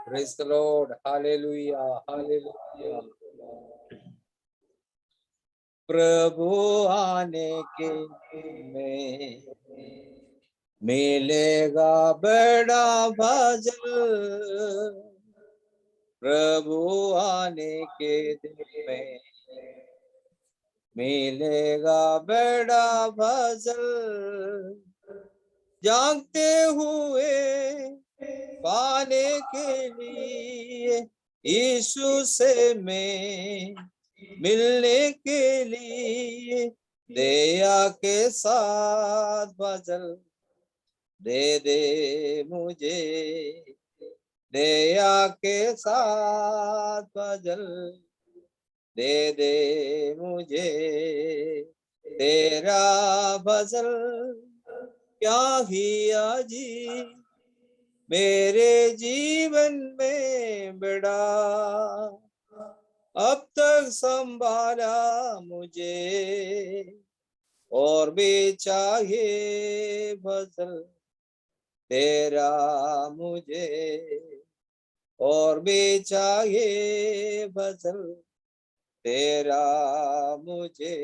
Praise the Lord. Hallelujah. Hallelujah. प्रभु आने के में मिलेगा बड़ा भजन, प्रभु आने के दिन में मिलेगा बड़ा भजन, जागते हुए पाने के लिए यीशु से मैं मिलने के लिए दया के साथ भजन दे दे मुझे, दया के साथ भजन दे दे मुझे, तेरा भजन क्या ही आजी मेरे जीवन में बड़ा, अब तक संभाला मुझे और भी चाहिए भजन तेरा मुझे, और भी चाहिए भजन तेरा मुझे.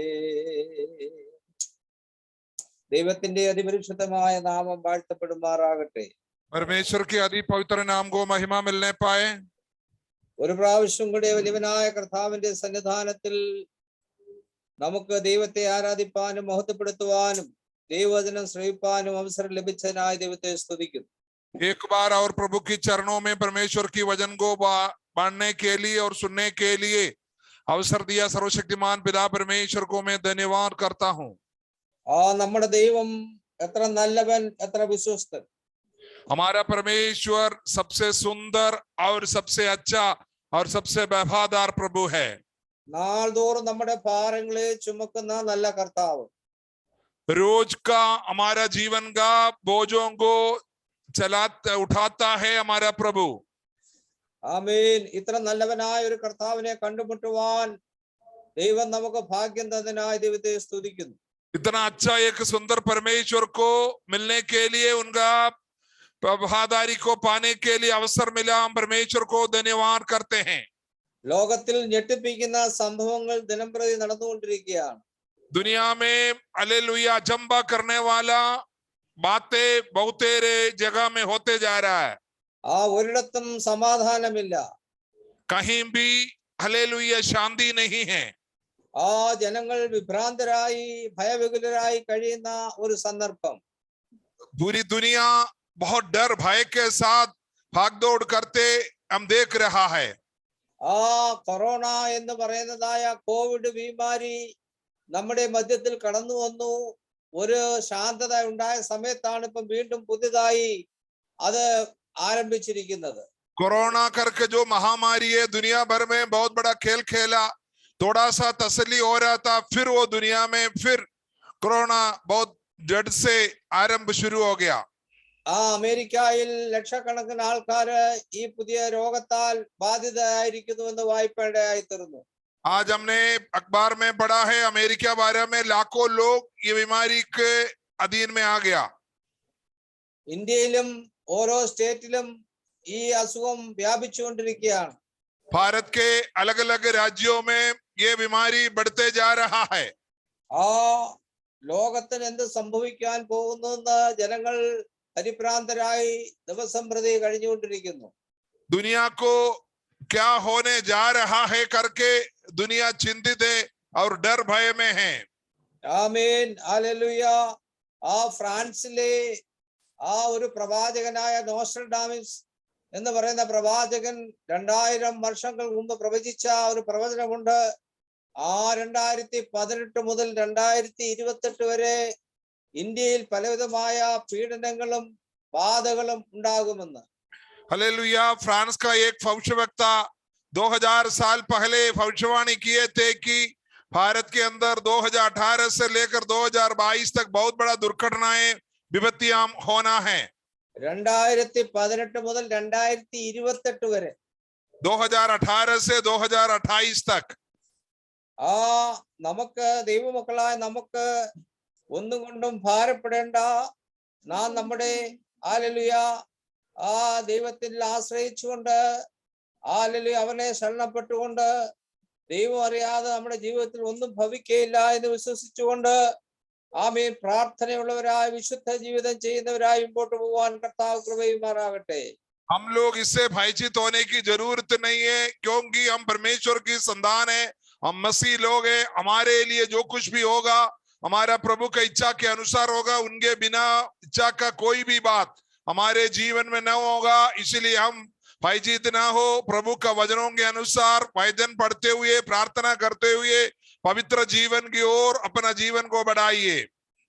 ദൈവത്തിന്റെ അതിപരിശുദ്ധമായ നാമം വാഴ്ത്തപ്പെടുമാറാകട്ടെ. परमेश्वर के अति पवित्र नाम को महिमा मिलने पाए. ഒരു പ്രാവശ്യം കൂടെ വലിയവനായ കർത്താവിന്റെ സന്നിധാനത്തിൽ നമുക്ക് ദൈവത്തെ ആരാധിപ്പാനും മഹത്വപ്പെടുത്തുവാനും ദൈവവചനം ശ്രവിപ്പാനും അവസരം ലഭിച്ചതിനായി ദൈവത്തെ സ്തുതിക്കുന്നു. एक बार और प्रभु की चरणों में परमेश्वर की वचन को बांटने के लिए और सुनने के लिए अवसर दिया सर्वशक्तिमान पिता परमेश्वर को मैं धन्यवाद करता हूँ. നമ്മുടെ ദൈവം എത്ര നല്ലവൻ, എത്ര വിശ്വസ്തൻ. हमारा परमेश्वर सबसे सुंदर और सबसे अच्छा और सबसे वफादार प्रभु है. നാൾതോറും നമ്മുടെ ഭാരങ്ങളെ ചുമക്കുന്ന നല്ല കർത്താവ്. रोज का हमारा जीवन का बोझों को उठाता है हमारा प्रभु. ആമേൻ. ഇത്ര നല്ലവനായ ഒരു കർത്താവിനെ കണ്ടുമുട്ടുവാൻ ദൈവം നമുക്ക് ഭാഗ്യം തന്നതിനായി ദൈവത്തെ സ്തുതിക്കുന്നു. इतना अच्छा एक सुंदर परमेश्वर को मिलने के लिए, उनका वफादारी को पाने के लिए अवसर मिला. हम परमेश्वर को धन्यवाद करते हैं. ലോകത്തിൽ ഞെട്ടിപ്പിക്കുന്ന സംഭവങ്ങൾ ദിനംപ്രതി നടന്നുകൊണ്ടിരിക്കുകയാണ്. दुनिया में हालेलुया अचंभा करने वाला बातें बहुतेरे जगह में होते जा रहा है. ഒരിടത്തും സമാധാനമില്ല. कहीं भी हालेलुया शांति नहीं है. ജനങ്ങൾ വിഭ്രാന്തരായി ഭയവിഹുലരായി കഴിയുന്ന ഒരു സന്ദർഭം. पूरी दुनिया बहुत डर भय के साथ भागदौड़ करते हम देख रहा है. കൊറോണ എന്ന് പറയുന്നതായ കോവിഡ് വീമാരി നമ്മുടെ മധ്യത്തിൽ കടന്നു വന്നു. ഒരു ശാന്തത ഉണ്ടായ സമയത്താണ് ഇപ്പം വീണ്ടും പുതിയതായി അത് ആരംഭിച്ചിരിക്കുന്നത്. कोरोना करके जो महामारी है दुनिया भर में बहुत बड़ा खेल खेला. थोड़ा सा तसल्ली हो रहा था, फिर वो दुनिया में फिर कोरोना बहुत जड़ से आरंभ शुरू हो गया. അമേരിക്കയിൽ ലക്ഷക്കണക്കിന് ആൾക്കാര് ഈ പുതിയ രോഗത്താൽ ബാധിതരായിരിക്കുന്നുവെന്ന് വായിപ്പേണ്ടതായി തീർന്നു. आज हमने अखबार में पढ़ा है अमेरिका बारे में लाखों लोग ये बीमारी के अधीन में आ गया. ഇന്ത്യയിലും ഓരോ സ്റ്റേറ്റിലും ഈ അസുഖം വ്യാപിച്ചുകൊണ്ടിരിക്കുകയാണ്. भारत के अलग अलग राज्यों में ये बीमारी बढ़ते जा रहा है. ലോകത്തിന് എന്ത് സംഭവിക്കാൻ പോകുന്നെന്ന് ജനങ്ങൾ പരിഭ്രാന്തരായി ദിവസം പ്രതി കഴിഞ്ഞുകൊണ്ടിരിക്കുന്നു. दुनिया को क्या होने जा रहा है करके दुनिया चिंतित है और डर भय में है. ആമേൻ. ഹല്ലേലൂയ. ഫ്രാൻസിലെ ഒരു പ്രവാചകനായ നോസ്ട്രഡാമിസ് എന്ന് പറയുന്ന പ്രവാചകൻ 2000 വർഷങ്ങൾ മുമ്പ് പ്രവചിച്ച ഒരു പ്രവചനമുണ്ട്. 2018 മുതൽ 2028 വരെ ഇന്ത്യയിൽ പലവിധമായ പീഡനങ്ങളും ബാധകളും ഉണ്ടാകുമെന്ന്. हालेलुया. फ्रांस का एक भविष्यवक्ता 2000 साल पहले भविष्यवाणी किए थे कि भारत के अंदर 2018 से लेकर 2022 तक बहुत बड़ा दुर्घटनाएं विपत्तियां होना है. 2018 മുതൽ 2028 വരെ 2018 से 2028 तक നമുക്ക് ദൈവമക്കളായ നമുക്ക് ഒന്നും കൊണ്ടും ഭാരപ്പെടേണ്ട. നാം നമ്മുടെ ഹല്ലേലൂയ ആ ദൈവത്തിൽ ആശ്രയിച്ചുകൊണ്ട് ഹല്ലേലൂയ അവനെ ശരണപ്പെട്ടുകൊണ്ട് ദൈവം അറിയാതെ നമ്മുടെ ജീവിതത്തിൽ ഒന്നും ഭവിക്കുകയില്ല എന്ന് വിശ്വസിച്ചുകൊണ്ട് ആമേൻ പ്രാർത്ഥനയുള്ളവരായി വിശുദ്ധ ജീവിതം ചെയ്യുന്നവരായി മുമ്പോട്ട് പോകാൻ കർത്താവ് കൃപയുമാറാകട്ടെ. हम लोग इससे भयभीत होने की जरूरत नहीं है, क्योंकि हम परमेश्वर की संतान है, हम मसीह लोग हैं। हमारे लिए जो कुछ भी होगा हमारा प्रभु का इच्छा के अनुसार होगा, उनके बिना इच्छा का कोई भी बात हमारे जीवन में न होगा। इसलिए हम भयभीत ना हो, प्रभु का वचनों के अनुसार भजन पढ़ते हुए प्रार्थना करते हुए पवित्र जीवन की ओर अपना जीवन को बढ़ाइए।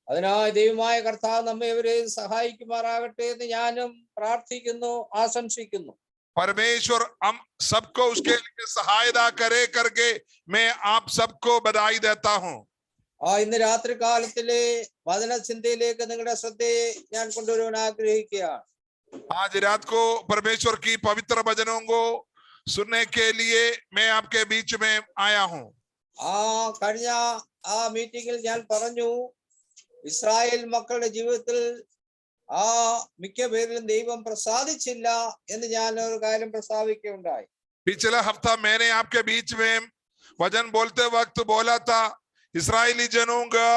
അതിനായി ദൈവമായ കർത്താവ് നമ്മെ ഇവരെയും സഹായിക്കുമാറാകട്ടെ എന്ന് ഞാനും പ്രാർത്ഥിക്കുന്നു, ആശംസിക്കുന്നു. परमेश्वर हम सबको उसके लिए सहायता करे करके मैं आप सबको बधाई देता हूँ। ഇന്ന് രാത്രി കാലത്തിലെ വചന ചിന്തയിലേക്ക് നിങ്ങളുടെ ശ്രദ്ധയെ ഞാൻ കൊണ്ടുവരുവാൻ ആഗ്രഹിക്കുകയാണ്. आज रात को परमेश्वर की पवित्र वचनों को सुनने के लिए मैं आपके बीच में आया हूँ। കഴിഞ്ഞ മീറ്റിംഗിൽ ഞാൻ പറഞ്ഞു, ഇസ്രായേൽ മക്കളുടെ ജീവിതത്തിൽ മിക്ക പേരിലും ദൈവം പ്രസാദിച്ചില്ല എന്ന് ഞാൻ ഒരു കാര്യം പ്രസ്താവിക്കുകയുണ്ടായി. पिछला हफ्ता मैंने आपके बीच में वचन बोलते वक्त बोला था, इस्राएली जनों का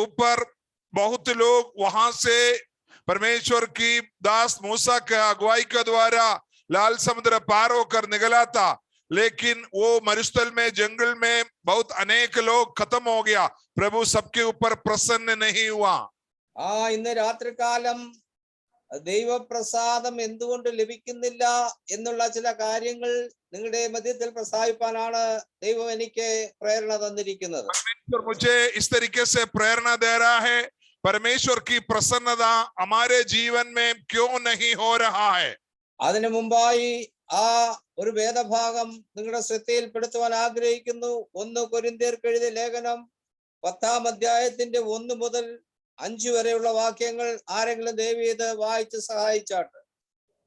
ऊपर बहुत लोग वहां से परमेश्वर की दास मूसा के अगुवाई के द्वारा लाल समुद्र पार होकर निकला था, लेकिन वो मरुस्थल में जंगल में बहुत अनेक लोग खत्म हो गया। प्रभु सबके ऊपर प्रसन्न नहीं हुआ। ഇന്ന് രാത്രികാലം ദൈവപ്രസാദം എന്തുകൊണ്ട് ലഭിക്കുന്നില്ല എന്നുള്ള ചില കാര്യങ്ങൾ നിങ്ങളുടെ മധ്യത്തിൽ പ്രസ്താവിപ്പാനാണ് ദൈവം എനിക്ക് പ്രേരണ തന്നിരിക്കുന്നത്. मुझे इस तरीके से प्रेरणा दे रहा है, परमेश्वर की प्रसन्नता हमारे जीवन में क्यों नहीं हो रहा है। അതിനു മുമ്പായി ഒരു വേദഭാഗം നിങ്ങളുടെ ശ്രദ്ധയിൽപ്പെടുത്തുവാൻ ആഗ്രഹിക്കുന്നു. 1 കൊരിന്ത്യർക്ക് എഴുതിയ ലേഖനം 10-ാം അധ്യായത്തിന്റെ 1 മുതൽ 5 വരെയുള്ള വാക്യങ്ങൾ ആരെങ്കിലും ദയവേത് വായിച്ച് സഹായിച്ചാട്ട്.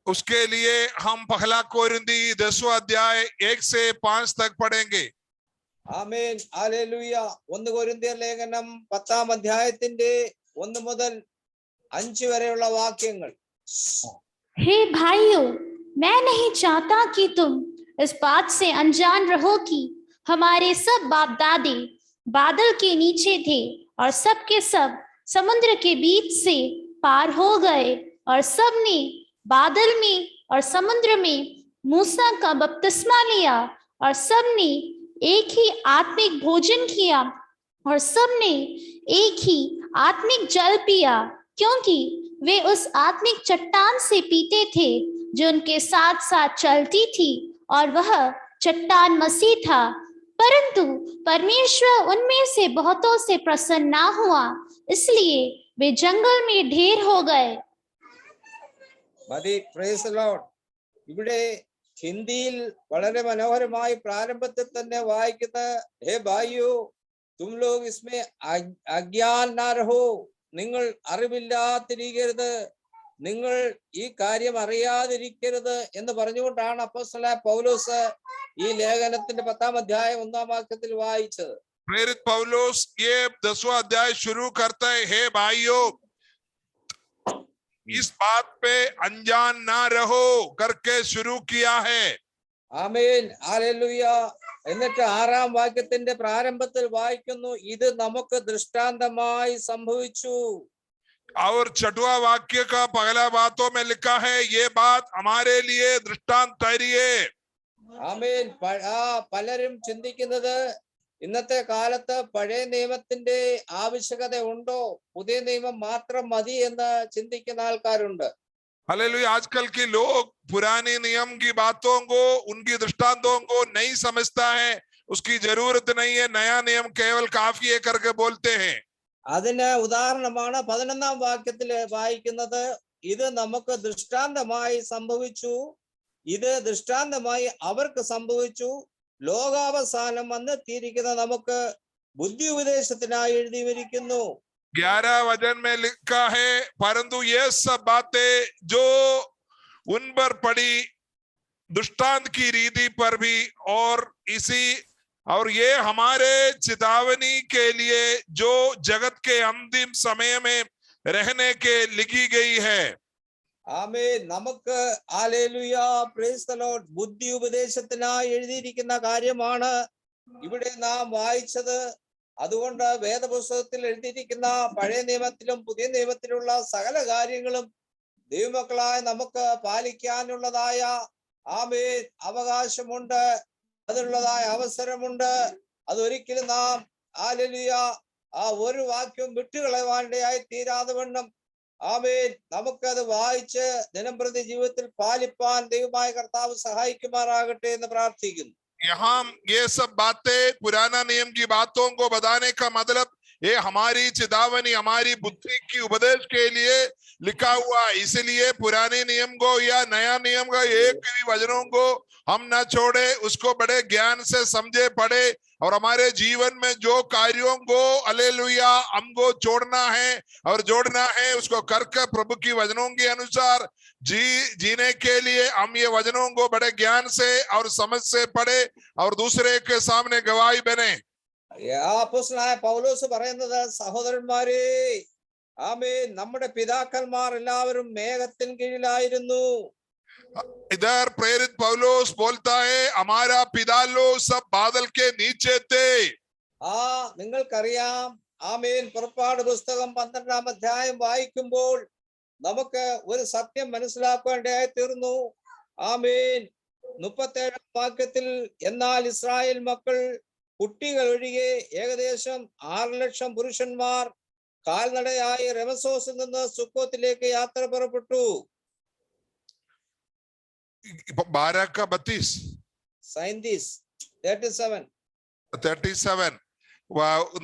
उसके लिए हम पहला कोरिन्थी 10वां अध्याय 1 से 5 तक पढ़ेंगे। ആമേൻ, ഹല്ലേലൂയ. 1 കൊരിന്ത്യർ ലേഖനം 10-ാം അധ്യായത്തിന്റെ 1 മുതൽ 5 വരെയുള്ള വാക്യങ്ങൾ. हे भाइयों, मैं नहीं चाहता कि तुम इस बात से अनजान रहो कि हमारे सब बाप दादे बादल के नीचे थे और सब के सब समुद्र के बीच से पार हो गए, और सब ने बादल में और समुद्र में मूसा का बपतिस्मा लिया, और सब ने एक ही आत्मिक भोजन किया, और सब ने एक ही आत्मिक जल पिया, क्योंकि वे उस आत्मिक चट्टान से पीते थे जो उनके साथ साथ चलती थी, और वह चट्टान मसीह था। परंतु परमेश्वर उनमें से बहुतों से प्रसन्न ना हुआ, इसलिए वे जंगल में ढेर हो गए। മതി, പ്രൈസ് ദി ലോർഡ്. ഇവിടെ ഹിന്ദിയിൽ വളരെ മനോഹരമായി പ്രാരംഭത്തിൽ തന്നെ വായിക്കുന്ന, ഹേ ഭായിയോ തും ലോഗ് ഇസ്മേ അജ്ഞാൻ നാ രഹോ, നിങ്ങൾ അറിവില്ലാതിരിക്കരുത്, നിങ്ങൾ ഈ കാര്യം അറിയാതിരിക്കരുത് എന്ന് പറഞ്ഞുകൊണ്ടാണ് അപ്പോസ്തലനായ പൗലോസ് ഈ ലേഖനത്തിന്റെ 10-ാം അധ്യായം 1-ാം വാക്യത്തിൽ വായിച്ചത്. प्रेरित पौलुस ये 10वां अध्याय शुरू करता है, हे भाइयों इस बात पे अनजान ना रहो करके शुरू किया है। ആമേൻ, ഹല്ലേലൂയ. എന്നിട്ട് 6-ാം വാക്യത്തിന്റെ പ്രാരംഭത്തിൽ വായിക്കുന്നു, ഇത് നമുക്ക് ദൃഷ്ടാന്തമായി സംഭവിച്ചു. और 6वां वाक्य का पहला बातों में लिखा है, ये बात हमारे लिए दृष्टांत ठहरी है। ആമേൻ. പലരും ചിന്തിക്കുന്നത് ഇന്നത്തെ കാലത്ത് പഴയ നിയമത്തിന്റെ ആവശ്യകത ഉണ്ടോ, പുതിയ നിയമം മാത്രം മതി എന്ന് ചിന്തിക്കുന്ന ആൾക്കാരുണ്ട്. हालेलुया। आजकल के लोग पुराने नियम की बातों को, उनकी दृष्टांतों को नहीं समझता है, उसकी जरूरत नहीं है, नया नियम केवल काफी है करके बोलते हैं। അതിന് ഉദാഹരണമാണ് 11-ാം വാക്യത്തിൽ വായിക്കുന്നത്, ഇത് നമുക്ക് ദൃഷ്ടാന്തമായി സംഭവിച്ചു, ഇത് ദൃഷ്ടാന്തമായി അവർക്ക് സംഭവിച്ചു, ലോകാവസാനം വന്നെത്തിയിരിക്കുന്ന നമുക്ക് ബുദ്ധി ഉപദേശത്തിനായി എഴുതിയിരിക്കുന്നു. 11 वचन में लिखा है, परंतु ये सब बातें जो उन पर पड़ी दृष्टांत की रीति पर भी और ये हमारे चेतावनी के लिए जो जगत के अंतिम समय में रहने के लिखी गई है। ആമേൻ. നമുക്ക് ഹല്ലേലൂയ, പ്രൈസ് ദി ലോർഡ്, ബുദ്ധി ഉപദേശത്തിനായി എഴുതിയിരിക്കുന്ന കാര്യമാണ് ഇവിടെ നാം വായിച്ചത്. അതുകൊണ്ട് വേദപുസ്തകത്തിൽ എഴുതിയിരിക്കുന്ന പഴയ നിയമത്തിലും പുതിയ നിയമത്തിലുള്ള സകല കാര്യങ്ങളും ദൈവമക്കളായ നമുക്ക് പാലിക്കാനുള്ളതായ ആമേൻ അവകാശമുണ്ട്, അതിനുള്ളതായ അവസരമുണ്ട്. അതൊരിക്കലും നാം ഹല്ലേലൂയ ആ ഒരു വാക്യം വിട്ടുകളയാനിടയായി തീരാതെ വണ്ണം ആമേൻ നമുക്കത് വായിച്ച് ദിനംപ്രതി ജീവിതത്തിൽ പാലിപ്പാൻ ദൈവമായ കർത്താവ് സഹായിക്കുമാറാകട്ടെ എന്ന് പ്രാർത്ഥിക്കുന്നു. यहाँ ये सब बातें पुराना नियम की बातों को बताने का मतलब ये हमारी चेतावनी, हमारी बुद्धि की उपदेश के लिए लिखा हुआ। इसलिए पुराने नियम को या नया नियम का एक भी वचनों को हम न छोड़े, उसको बड़े ज्ञान से समझे पढ़े और हमारे जीवन में जो कार्यों को हालेलुया हमको छोड़ना है और जोड़ना है उसको करके प्रभु की वचनों के अनुसार जीने के लिए हम ये वचनों को बड़े ज्ञान से और समझ से पढ़े और दूसरे के सामने गवाही बने। അപ്പോസ്തലനായ പൗലോസ് പറയുന്നത്, സഹോദരന്മാരെ, ആമേൻ, നമ്മുടെ പിതാക്കന്മാർ എല്ലാവരും മേഘത്തിൻ കീഴിലായിരുന്നു. इधर प्रेरित पौलुस बोलता है हमारा पिता लोग सब बादल के नीचे थे। നിങ്ങൾക്കറിയാം, ആമേൻ, പുറപ്പാട് പുസ്തകം 12-ാം അധ്യായം വായിക്കുമ്പോൾ നമുക്ക് ഒരു സത്യം മനസ്സിലാക്കേണ്ടതായി തീർന്നു. ആമേൻ. 37-ാം വാക്യത്തിൽ, എന്നാൽ ഇസ്രായേൽ മക്കൾ കുട്ടികൾ ഒഴികെ ഏകദേശം 6 ലക്ഷം പുരുഷന്മാർ കാൽനടയായി രമസോസിൽ നിന്ന് സുക്കോത്തിലേക്ക് യാത്ര പുറപ്പെട്ടു. 12 का 32 37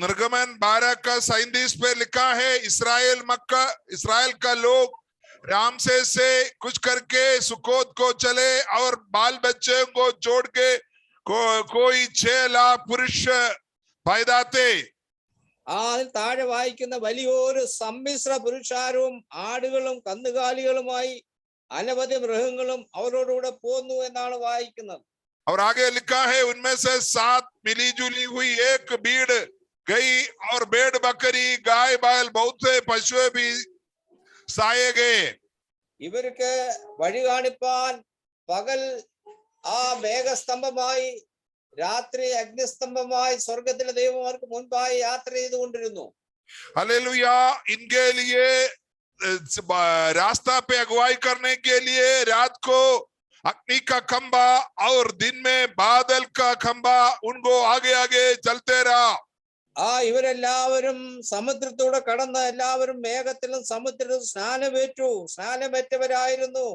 निर्गमन 12 का 37 पे लिखा है, इस्राएल का लोग रामसे से कुछ करके सुकोत को चले और बाल बच्चे को छोड़ के कोई 6 लाख पुरुष पैदा थे। താഴെ വായിക്കുന്ന വലിയൊരു സമ്മിശ്ര പുരുഷാരവും ആടുകളും കന്നുകാലികളുമായി അനവധി മൃഗങ്ങളും അവരോടുകൂടെ പോന്നു എന്നാണ് വായിക്കുന്നത്. और आगे लिखा है, उनमें से 7 मिली जुली हुई एक भीड़ गई और भेड़ बकरी गाय बैल बहुत से पशु भी साए गए। ഇവർക്ക് വഴി കാണിപ്പാൻ പകൽ ആ മേഘസ്തംഭമായി, രാത്രി അഗ്നിസ്തംഭമായി സ്വർഗത്തിലെ ദൈവം അവർക്ക് മുൻപായി യാത്ര ചെയ്തുകൊണ്ടിരുന്നു. हालेलुया। इनके लिए रास्ता पे अगुवाई करने के लिए रात को अग्नि का खंबा और दिन में बादल का खंबा उनको आगे आगे चलते रहा। ഇവരെല്ലാവരും സമുദ്രത്തൂടെ കടന്ന് എല്ലാവരും മേഘത്തിലും സമുദ്രത്തിലും സ്നാനമേറ്റവരായിരുന്നു.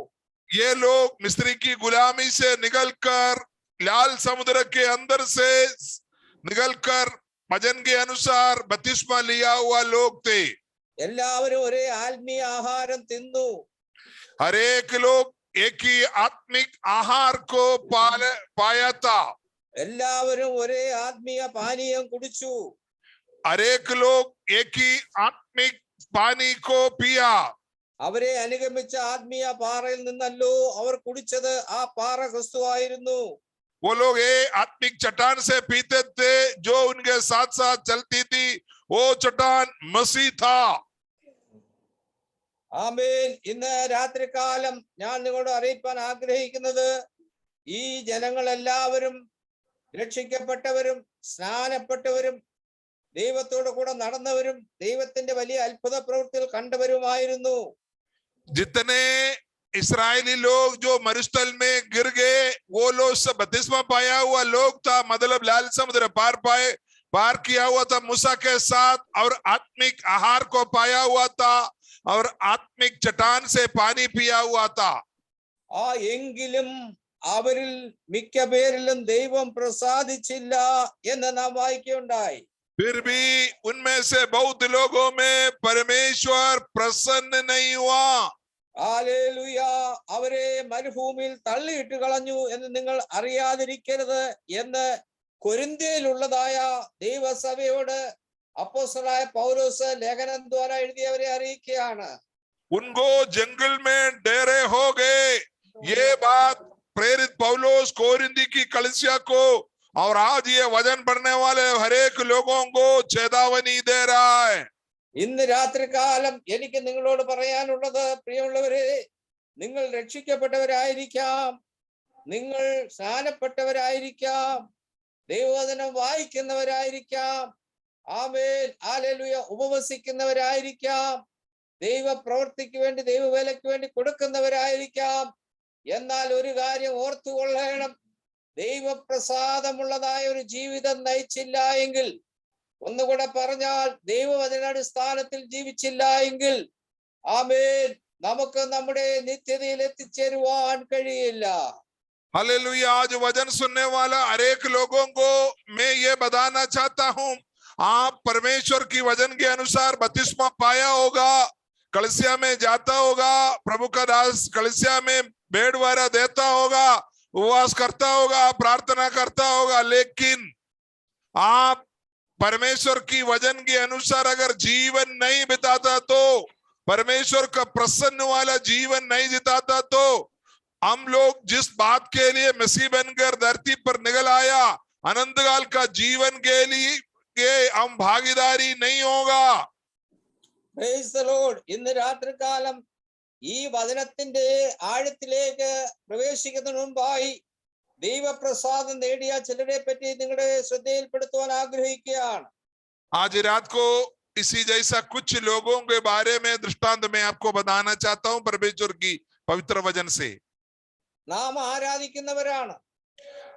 ये लोग मिस्री की गुलामी से निकलकर लाल समुद्र के अंदर से निकलकर भजन के अनुसार बपतिस्मा लिया हुआ लोग थे। എല്ലാവരും ഒരേ ആത്മീയ ആഹാരം തിന്നു. हर एक लोग एक ही आत्मिक आहार को पाया था। എല്ലാവരും ഒരേ ആത്മീയ പാനീയം കുടിച്ചു. हर एक लोग एक ही आत्मिक पानी को पिया। അവരെ അനുഗമിച്ച ആത്മീയ പാറയിൽ നിന്നല്ലോ അവർ കുടിച്ചത്. ആ പാറ ക്രിസ്തുവായിരുന്നു. वो लोग ये आत्मिक चट्टान से पीते थे, जो उनके साथ साथ चलती थी वो चट्टान मसीह था। ആമേൻ. ഇന്ന് രാത്രികാലം ഞാൻ നിങ്ങളോട് അറിയിപ്പാൻ ആഗ്രഹിക്കുന്നത്, ഈ ജനങ്ങൾ എല്ലാവരും രക്ഷിക്കപ്പെട്ടവരും സ്നാനപ്പെട്ടവരും ദൈവത്തോട് കൂടെ നടന്നവരും ദൈവത്തിന്റെ വലിയ അത്ഭുത പ്രവൃത്തികൾ കണ്ടവരുമായിരുന്നു. जितने इस्राएली लोग जो मरुस्थल में गिर गए वो लोग सब बपतिस्मा पाया हुआ लोग था, मतलब लाल समुद्र पार किया हुआ था मूसा के साथ, और आत्मिक आहार को पाया हुआ था और आत्मिक चट्टान से पानी पिया हुआ था। എങ്കിലും അവരിൽ മിക്ക പേരിലും ദൈവം പ്രസാദിച്ചില്ല എന്ന് നാം വായിക്കുകയുണ്ടായി. फिर भी उनमें से बहुत लोगों में परमेश्वर प्रसन्न नहीं हुआ। ഹല്ലേലൂയ. അവരെ മരുഭൂമിയിൽ തള്ളിയിട്ട് കളഞ്ഞു എന്ന് നിങ്ങൾ അറിയാതിരിക്കരുത് എന്ന് കൊരിന്ത്യയിലുള്ളതായ ദൈവസഭയോട് അപ്പോസ്തലനായ പൗലോസ് ലേഖനം ദ്വാര എഴുതിയവരെ അറിയിക്കുകയാണ്. उनको जंगल में डेरे हो गए। ये बात प्रेरित पौलुस कोरिन्थी की कलीसिया को और आज ये वचन पढ़ने वाले हर एक लोगों को चेतावनी दे रहा है। ഇന്ന് രാത്രികാലം എനിക്ക് നിങ്ങളോട് പറയാനുള്ളത്, പ്രിയമുള്ളവരെ, നിങ്ങൾ രക്ഷിക്കപ്പെട്ടവരായിരിക്കാം, നിങ്ങൾ സ്നാനപ്പെട്ടവരായിരിക്കാം, ദൈവവചനം വായിക്കുന്നവരായിരിക്കാം, ആമേൻ ഹല്ലേലൂയ, ഉപവസിക്കുന്നവരായിരിക്കാം, ദൈവ പ്രവൃത്തിക്ക് വേണ്ടി, ദൈവവേലയ്ക്ക് വേണ്ടി കൊടുക്കുന്നവരായിരിക്കാം. എന്നാൽ ഒരു കാര്യം ഓർത്തുകൊള്ളണം, ദൈവപ്രസാദമുള്ളതായ ഒരു ജീവിതം നയിച്ചില്ല എങ്കിൽ, ഒന്നുകൂടെ പറഞ്ഞാൽ ദൈവവചനാടിസ്ഥാനത്തിൽ ജീവിച്ചില്ല എങ്കിൽ, ആമേൻ, നമുക്ക് നമ്മുടെ നിത്യതയിൽ എത്തിച്ചേരുവാൻ കഴിയില്ല. हालेलुया। आज वचन सुनने वाला हर एक लोगों को मैं ये बताना चाहता हूँ, आप परमेश्वर की वचन के अनुसार बपतिस्मा पाया होगा, कलीसिया में जाता होगा, प्रभु का दास कलीसिया में भेंट वारा देता होगा, उपवास करता होगा, प्रार्थना करता होगा, लेकिन आप परमेश्वर की वचन के अनुसार अगर जीवन नहीं बिताता, तो परमेश्वर का प्रसन्न वाला जीवन नहीं जिताता, तो हम लोग जिस बात के लिए मसीह बनकर धरती पर निकल आया, अनंतकाल का जीवन के लिए के हम भागीदारी नहीं होगा। Praise the Lord. ഇന്ന് രാത്രികാലം ഈ വചനത്തിന്റെ ആഴത്തിലേക്ക് പ്രവേശിക്കുന്നതിന് മുമ്പായി ദൈവപ്രസാദം നേടിയ ചിലരെ പറ്റി നിങ്ങളുടെ ശ്രദ്ധയിൽപ്പെടുത്തുവാൻ ആഗ്രഹിക്കുകയാണ്. आज रात को इसी जैसा कुछ लोगों के बारे में दृष्टांत में आपको बताना चाहता हूं परमेश्वर की पवित्र वचन से। നാം ആരാധിക്കുന്നവരാണ്,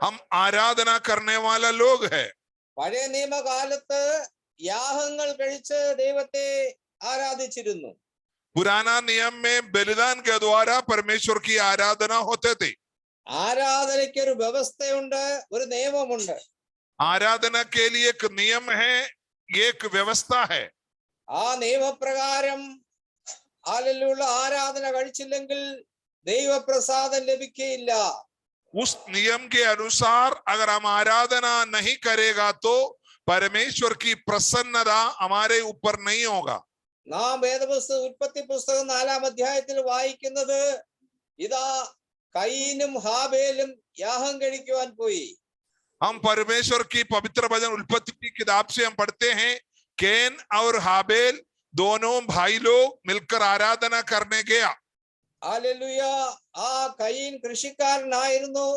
हम आराधना करने वाला लोग है। പഴയ നിയമകാലത്ത് യാഗങ്ങൾ കഴിച്ച് ദൈവത്തെ ആരാധിച്ചിരുന്നു. पुराना नियम में बलिदान के द्वारा परमेश्वर की आराधना होते थे। ആരാധനയ്ക്ക് ഒരു വ്യവസ്ഥയുണ്ട്, ഒരു നിയമമുണ്ട്. आराधना के लिए एक नियम है, एक व्यवस्था है। ആ നിയമപ്രകാരം ഹല്ലേലൂയ ആരാധന കഴിച്ചില്ലെങ്കിൽ ദൈവപ്രസാദം ലഭിക്കുകയില്ല. उस नियम के अनुसार अगर हम आराधना नहीं करेगा, तो परमेश्वर की प्रसन्नता हमारे ऊपर नहीं होगा। നാം വേദപുസ്തകം ഉൽപ്പത്തി പുസ്തകം 4-ാം അധ്യായത്തിൽ വായിക്കുന്നത്, ഇതാ കയീനും ഹാബേലും യാഗം കഴിക്കുവാൻ പോയി. हम परमेश्वर की पवित्र वचन उत्पत्ति की किताब से हम पढ़ते हैं, कैन और हाबेल दोनों भाई लोग मिलकर आराधना करने गया। ഹല്ലേലൂയ. ആ കയീൻ കൃഷിക്കാരനായിരുന്നു,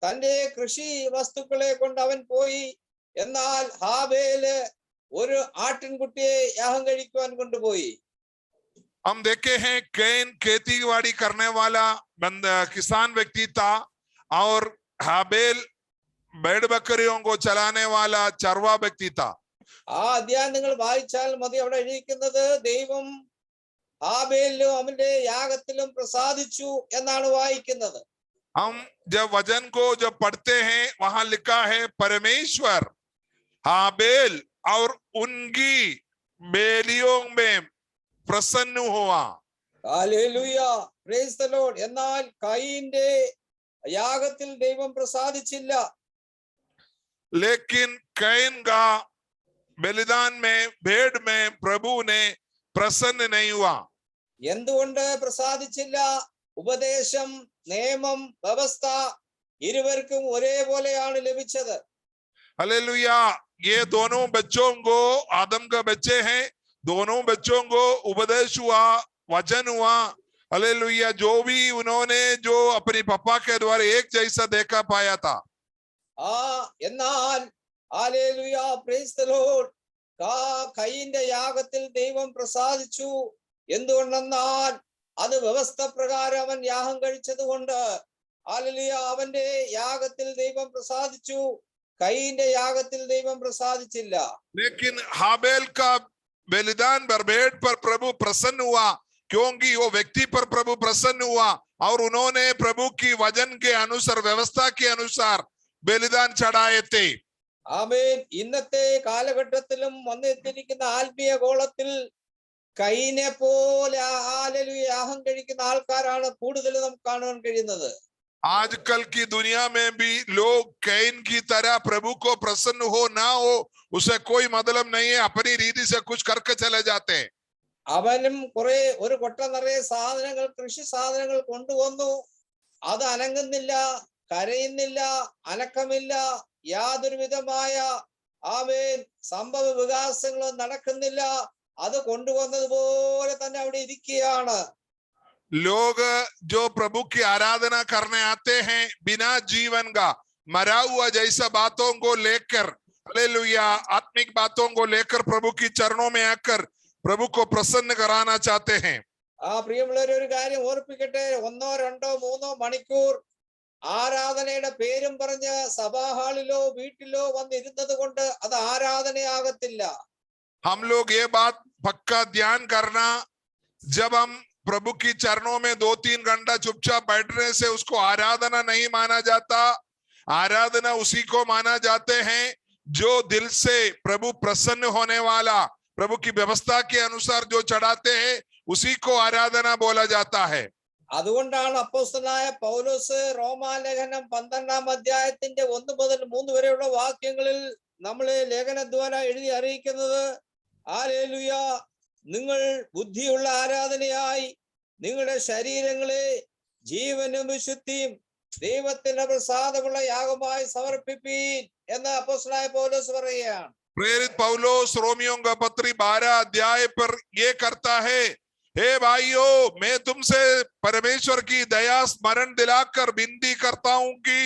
തന്റെ കൃഷി വസ്തുക്കളെ കൊണ്ട് അവൻ പോയി. എന്നാൽ ഹാബേല് ഒരു ആട്ടിൻകുട്ടിയെ യാഗം കഴിക്കുവാൻ കൊണ്ടുപോയി. हम देखे हैं कैन खेती-बाड़ी करने वाला किसान व्यक्ति था, और हाबेल भेड़ बकरियों को चलाने वाला चरवा व्यक्ति था। ആ അധ്യായം നിങ്ങൾ വായിച്ചാൽ മതി. അവിടെ എഴുതിയിരിക്കുന്നത് ദൈവം ഹാബേലിലും അവന്റെ യാഗത്തിലും പ്രസാദിച്ചു എന്നാണ് വായിക്കുന്നത്. हम जब वचन को जब पढ़ते हैं, वहां लिखा है परमेश्वर हाबेल और उनकी बेलियों में प्रसन्न हुआ। ഹല്ലേലൂയ. Praise the Lord. എന്നാൽ കയീന്റെ യാഗത്തിൽ ദൈവം പ്രസാദിച്ചില്ല. लेकिन कैन का बलिदान में, भेड़ में प्रभु ने प्रसन्न नहीं हुआ। എന്തുകൊണ്ട് പ്രസാദിച്ചില്ല? ഉപദേശം, നിയമം, വ്യവസ്ഥ ഇരുവർക്കും ഒരേപോലെയാണ് ലഭിച്ചത്. हालेलुया। ये दोनों बच्चों को, आदम का बच्चे हैं, दोनों बच्चों को उपदेश हुआ, वचन हुआ। हालेलुया। जो भी उन्होंने जो अपने पापा के द्वारा एक जैसा देखा पाया था। എന്നാൽ ഹല്ലേലൂയ, പ്രൈസ് ദി ലോർഡ്, കയീന്റെ യാഗത്തിൽ ദൈവം പ്രസാദിച്ചു. എന്തുകൊണ്ടെന്നാൽ അത് വ്യവസ്ഥ പ്രകാരം അവൻ യാഗം കഴിച്ചത് കൊണ്ട്. ഹല്ലേലൂയ. അവന്റെ യാഗത്തിൽ ദൈവം പ്രസാദിച്ചു, കയീന്റെ യാഗത്തിൽ ദൈവം പ്രസാദിച്ചില്ല. लेकिन हाबेल का बलिदान पर, भेड़ पर प्रभु प्रसन्न हुआ, क्योंकि वो व्यक्ति पर प्रभु प्रसन्न हुआ, और उन्होंने प्रभु की वचन के अनुसार, व्यवस्था के अनुसार बलिदान चढ़ाए थे। ആമേൻ. ഇന്നത്തെ കാലഘട്ടത്തിലും വന്നെത്തിയിരിക്കുന്ന ആത്മീയ ഗോളത്തിൽ കയീനെ പോലെ ഹല്ലേലൂയ യാഗം കഴിക്കുന്ന ആൾക്കാരാണ് കൂടുതൽ നമുക്ക് കാണാൻ കഴിയുന്നത്. आजकल की दुनिया में भी लोग कैन की तरह प्रभु को प्रसन्न हो ना हो उसे कोई मतलब नहीं है, अपनी रीति से कुछ करके चले जाते हैं। അവനും കുറെ ഒരു കൊട്ട നിറയെ സാധനങ്ങൾ, കൃഷി സാധനങ്ങൾ കൊണ്ടുവന്നു. അത് അനങ്ങുന്നില്ല, കരയുന്നില്ല, അനക്കമില്ല, യാതൊരു വിധമായ ആമേൻ സംഭവ വികാസങ്ങളും നടക്കുന്നില്ല. അത് കൊണ്ടുവന്നതുപോലെ തന്നെ അവിടെ ഇരിക്കുകയാണ്. लोग जो प्रभु की आराधना करने आते हैं बिना जीवन का मरा हुआ जैसा बातों को लेकर, हालेलुया, आत्मिक बातों को लेकर प्रभु की चरणों में आकर प्रभु को प्रसन्न कराना चाहते हैं। പ്രിയമുള്ളവരെ, ഒരു കാര്യം ഓർപ്പിക്കട്ടെ. 1, 2, 3 മണിക്കൂർ ആരാധനയുടെ പേരും പറഞ്ഞ് സഭാഹാളിലോ വീട്ടിലോ വന്നിരുന്നത് കൊണ്ട് അത് ആരാധനയാകത്തില്ല. हम लोग ये बात पक्का ध्यान करना, जब हम प्रभु की चरणों में 2-3 घंटा चुपचाप बैठने से उसको आराधना नहीं माना जाता। आराधना उसी को माना जाते हैं जो दिल से प्रभु प्रसन्न होने वाला, प्रभु की व्यवस्था के अनुसार जो चढ़ाते हैं उसी को आराधना बोला जाता है। അതുകൊണ്ടാണ് അപ്പോസ്തലനായ പൗലോസ് റോമാലേഖനം 12-ാം അധ്യായത്തിന്റെ 1 മുതൽ 3 വരെയുള്ള വാക്യങ്ങളിൽ നമ്മളെ ലേഖനദ്വാര എഴുതി അറിയിക്കുന്നത്, ഹല്ലേലൂയ, നിങ്ങൾ ബുദ്ധിയുള്ള ആരാധനയായി നിങ്ങളുടെ ശരീരങ്ങളെ ജീവനും വിശുദ്ധിയും ദൈവത്തിന്റെ പ്രസാദമുള്ള യാഗമായി സമർപ്പിപ്പീൻ എന്ന് അപ്പോസ്തലനായ പൗലോസ് പറയുകയാണ്. प्रेरित पौलुस रोमियों का पत्री 12 अध्याय पर ये करता है, हे भाइयों, मैं तुमसे परमेश्वर की दया स्मरण दिलाकर विनती करता हूं कि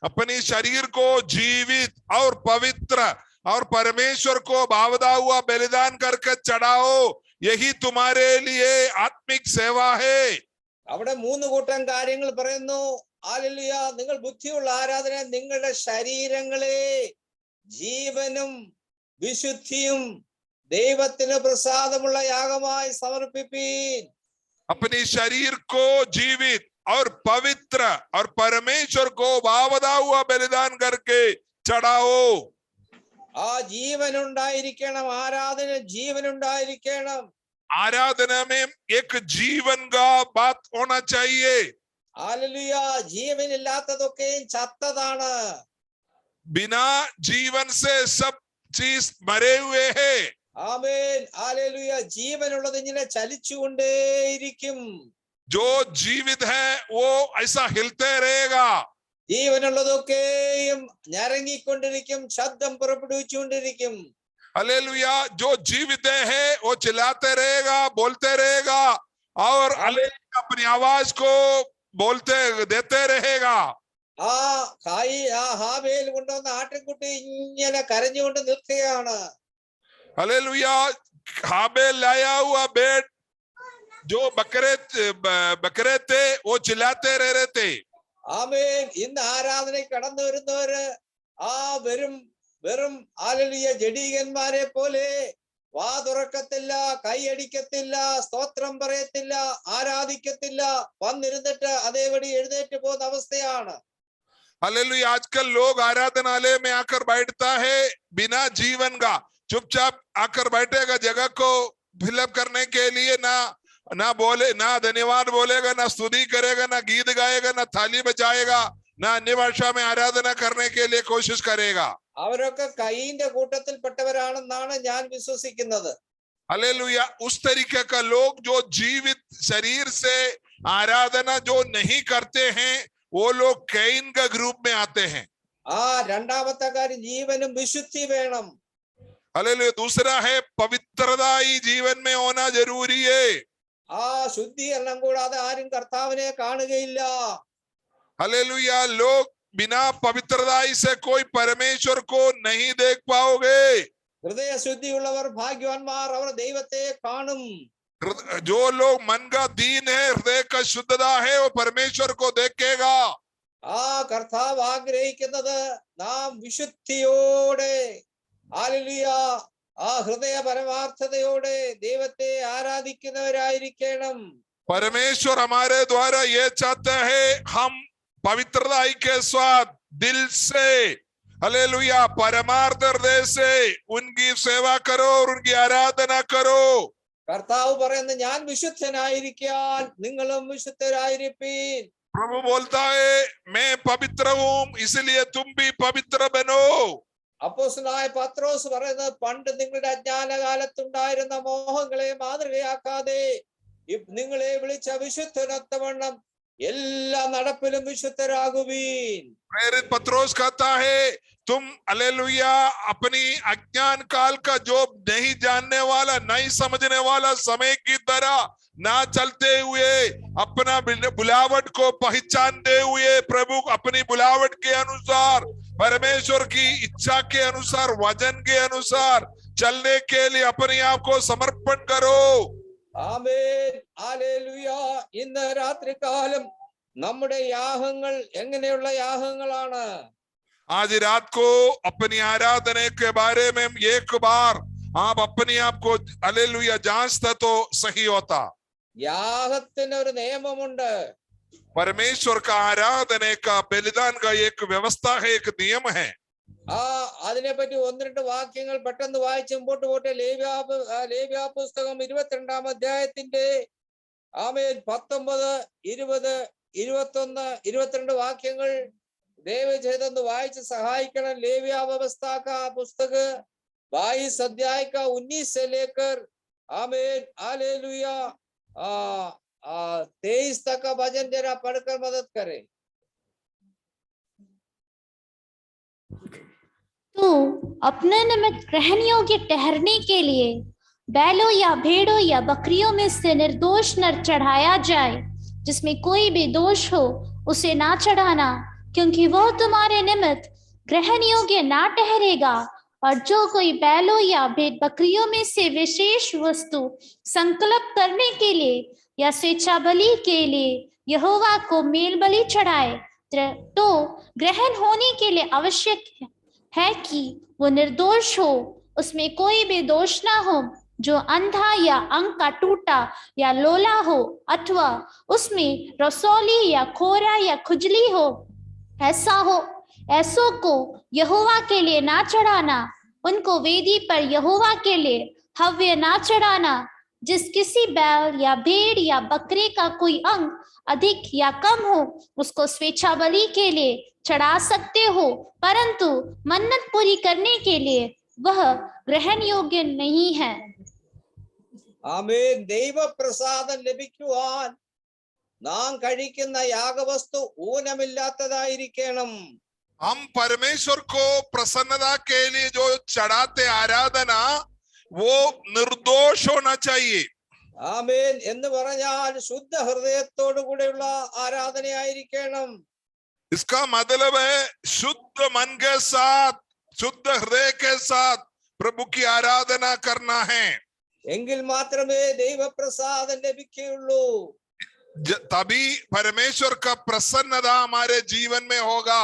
अपने शरीर को जीवित और पवित्र और परमेश्वर को भावता हुआ बलिदान करके चढ़ाओ, यही तुम्हारे लिए आत्मिक सेवा है। അവിടെ 3 കൂട്ടം കാര്യങ്ങൾ പറയുന്നു. ഹല്ലേലൂയ, നിങ്ങൾ ബുദ്ധിയുള്ള ആരാധന നിങ്ങളുടെ ശരീരങ്ങളെ ജീവനും വിശുദ്ധിയും ദൈവത്തിന് പ്രസാദമുള്ള യാഗമായി സമർപ്പിപ്പീൻ. अपने शरीर को जीवित और पवित्र और परमेश्वर को भावता हुआ बलिदान करके चढ़ाओ। ആ ജീവൻ ഉണ്ടായിരിക്കണം, ആരാധന ജീവൻ ഉണ്ടായിരിക്കണം. आराधना में एक जीवन का बात होना चाहिए। ഹല്ലേലൂയ, ജീവനില്ലാത്തതൊക്കെയും ചത്തതാണ്. बिना जीवन से सब चीज मरे हुए हैं। ആമേൻ, ഹല്ലേലൂയ. ജീവനുള്ളത് ഇങ്ങനെ ചലിച്ചുകൊണ്ടേയിരിക്കും. जो जीवित है वो ऐसा हिलते रहेगा। ജീവനുള്ളതൊക്കെയും ഞരങ്ങിക്കൊണ്ടിരിക്കും, ശബ്ദം പുറപ്പെടുവിച്ചുകൊണ്ടിരിക്കും. हालेलुया, जो जीवित है वो चिल्लाते रहेगा, बोलते रहेगा और हालेलुया अपनी आवाज को बोलते देते रहेगा। ആ ഹാബേൽ കൊണ്ടുവന്ന ആട്ടിൻകുട്ടി ഇങ്ങനെ കരഞ്ഞുകൊണ്ട് നിൽക്കുകയാണ്. हालेलुया, हाबेल लाया हुआ बेट जो बकरे थे वो चिल्लाते रह रहे थे। ആമേൻ. ഇന്ന് ആരാധനയ്ക്ക് കടന്നു വരുന്നവര് വെറും ഹല്ലേലൂയ ജഡീകന്മാരെ പോലെ വാ തുറക്കത്തില്ല, കൈയടിക്കത്തില്ല, സ്തോത്രം പറയത്തില്ല, ആരാധിക്കത്തില്ല, വന്നിരുന്നിട്ട് അതേപടി എഴുന്നേറ്റ് പോകുന്ന അവസ്ഥയാണ്. हालेलुया, आजकल लोग आराधनालय में आकर बैठता है बिना जीवन का, चुपचाप आकर बैठेगा जगह को फिलअप करने के लिए, ना बोले, ना धन्यवाद बोलेगा, ना स्तुति करेगा, ना गीत गाएगा, ना थाली बजाएगा, ना अन्य भाषा में आराधना करने के लिए कोशिश करेगा। അവരൊക്കെ കൈയിന്റെ കൂട്ടത്തിൽപ്പെട്ടവരാണെന്നാണ് ഞാൻ വിശ്വസിക്കുന്നത്. हालेलुया, उस तरीके का लोग जो जीवित शरीर से आराधना जो नहीं करते हैं वो लोग कैन का ग्रुप में आते हैं। രണ്ടാമത്തെ കാര്യം ജീവനും വിശുദ്ധി വേണം. हालेलुया, दूसरा है पवित्रता ही जीवन में होना जरूरी है। ശുദ്ധീകരണം കൂടാതെ ആരും കർത്താവിനെ കാണുകയില്ല. हालेलुया, लोग बिना पवित्रता से कोई परमेश्वर को नहीं देख पाओगे। ഹൃദയശുദ്ധിയുള്ളവർ ഭാഗ്യവാന്മാർ, അവർ ദൈവത്തെ കാണും. जो लोग मन का दीन है, हृदय का शुद्धता है, वो परमेश्वर को देखेगा। കർത്താവ് ആഗ്രഹിക്കുന്നത് നാം വിശുദ്ധിയോടെ, ഹല്ലേലൂയ, ഹൃദയ പരമാർത്ഥതയോടെ ദൈവത്തെ ആരാധിക്കുന്നവരായിരിക്കണം. परमेश्वर हमारे द्वारा ये चाहता है हम पवित्रता के स्वाद दिल से, हालेलुया, परमार्थ हृदय से उनकी सेवा करो और उनकी आराधना करो। കർത്താവ് പറയുന്നത്, ഞാൻ വിശുദ്ധനായിരിക്കാൻ നിങ്ങളും വിശുദ്ധരായിരിപ്പീൻ. प्रभु बोलता है मैं पवित्र हूं इसलिए तुम भी पवित्र बनो। അപ്പോസ്തലനായ പത്രോസ് പറയുന്നത്, പണ്ട് നിങ്ങളുടെ അജ്ഞാനകാലത്തുണ്ടായിരുന്ന മോഹങ്ങളെ മാതൃകയാക്കാതെ നിങ്ങളെ വിളിച്ച വിശുദ്ധനൊത്തവണ്ണം എല്ലാ നടപ്പിലും വിശുദ്ധരാകുവീൻ. प्रेरित पत्रोस कहता है तुम हालेलुया अपनी अज्ञान काल का जो नहीं जानने वाला नहीं समझने वाला समय की तरह ना चलते हुए अपना बुलावट को पहचानते हुए प्रभु अपनी बुलावट के अनुसार परमेश्वर की इच्छा के अनुसार वचन के अनुसार चलने के लिए अपने आप को समर्पण करो. ആമേൻ. ഹല്ലേലൂയ. ഇന്ന് രാത്രികാലം നമ്മുടെ യാഗങ്ങൾ എങ്ങനെയുള്ള യാഗങ്ങളാണ്? आज रात को अपनी आराधना के बारे में एक बार आप अपने आप को हालेलुया जांचता तो सही होता. യാഗത്തിന് ഒരു നിയമമുണ്ട്. परमेश्वर का आराधना का बलिदान का एक व्यवस्था है, एक नियम है. അതിനെപ്പറ്റി ഒന്ന് രണ്ട് വാക്യങ്ങൾ പെട്ടെന്ന് വായിച്ച് മുമ്പോട്ട് പോട്ടെ. ലേവ്യ പുസ്തകം 22-ാം അധ്യായത്തിന്റെ ആമേൻ 19, 20, 21, 22 വാക്യങ്ങൾ ദയവ് ചെയ്തൊന്ന് വായിച്ച് സഹായിക്കണം. लेविया व्यवस्था का पुस्तक 22 अध्याय का 19 से लेकर आमीन हालेलुया 23 तक का वचन जरा पढ़कर मदद करें. तो अपने निमित्त ग्रहण योग्य ठहरने के लिए बैलों या भेड़ों या बकरियों में से निर्दोष नर चढ़ाया जाए, जिसमें कोई भी दोष हो उसे ना चढ़ाना, क्योंकि वह तुम्हारे निमित्त ग्रहण योग्य ना ठहरेगा. और जो कोई बैलों या भेड़ बकरियों में से विशेष वस्तु संकल्प करने के लिए या स्वेच्छा बलि के लिए यहोवा को मेल बलि चढ़ाए, तो ग्रहण होने के लिए आवश्यक है कि वो निर्दोष हो, उसमें कोई भी दोष ना हो. जो अंधा या अंग का टूटा या लोला हो, अथवा उसमें रसौली या खोरा या खुजली हो, ऐसों को यहोवा के लिए ना चढ़ाना. उनको वेदी पर यहोवा के लिए हव्य ना चढ़ाना. जिस किसी बैल या भेड़ या बकरे का कोई अंग अधिक या कम हो, उसको स्वेच्छा बलि के लिए चढ़ा सकते हो, परंतु मन्नत पूरी करने के लिए वह ग्रहण योग्य नहीं है. ആമേൻ. ദൈവപ്രസാദം ലഭിക്കുവാൻ നാം കഴിക്കുന്ന യാഗവസ്തു ഊനമില്ലാത്തതായിരിക്കണം. हम परमेश्वर को प्रसन्नता के लिए जो चढ़ाते आराधना वो निर्दोष होना चाहिए. ആമേൻ എന്ന് പറഞ്ഞാൽ ശുദ്ധ ഹൃദയത്തോടു കൂടെയുള്ള ആരാധനയായിരിക്കണം. इसका मतलब है शुद्ध मन के साथ शुद्ध हृदय के साथ प्रभु की आराधना करना है. എങ്കിൽ മാത്രമേ ദൈവപ്രസാദം ലഭിക്കുകയുള്ളൂ. तभी परमेश्वर का प्रसन्नता हमारे जीवन में होगा.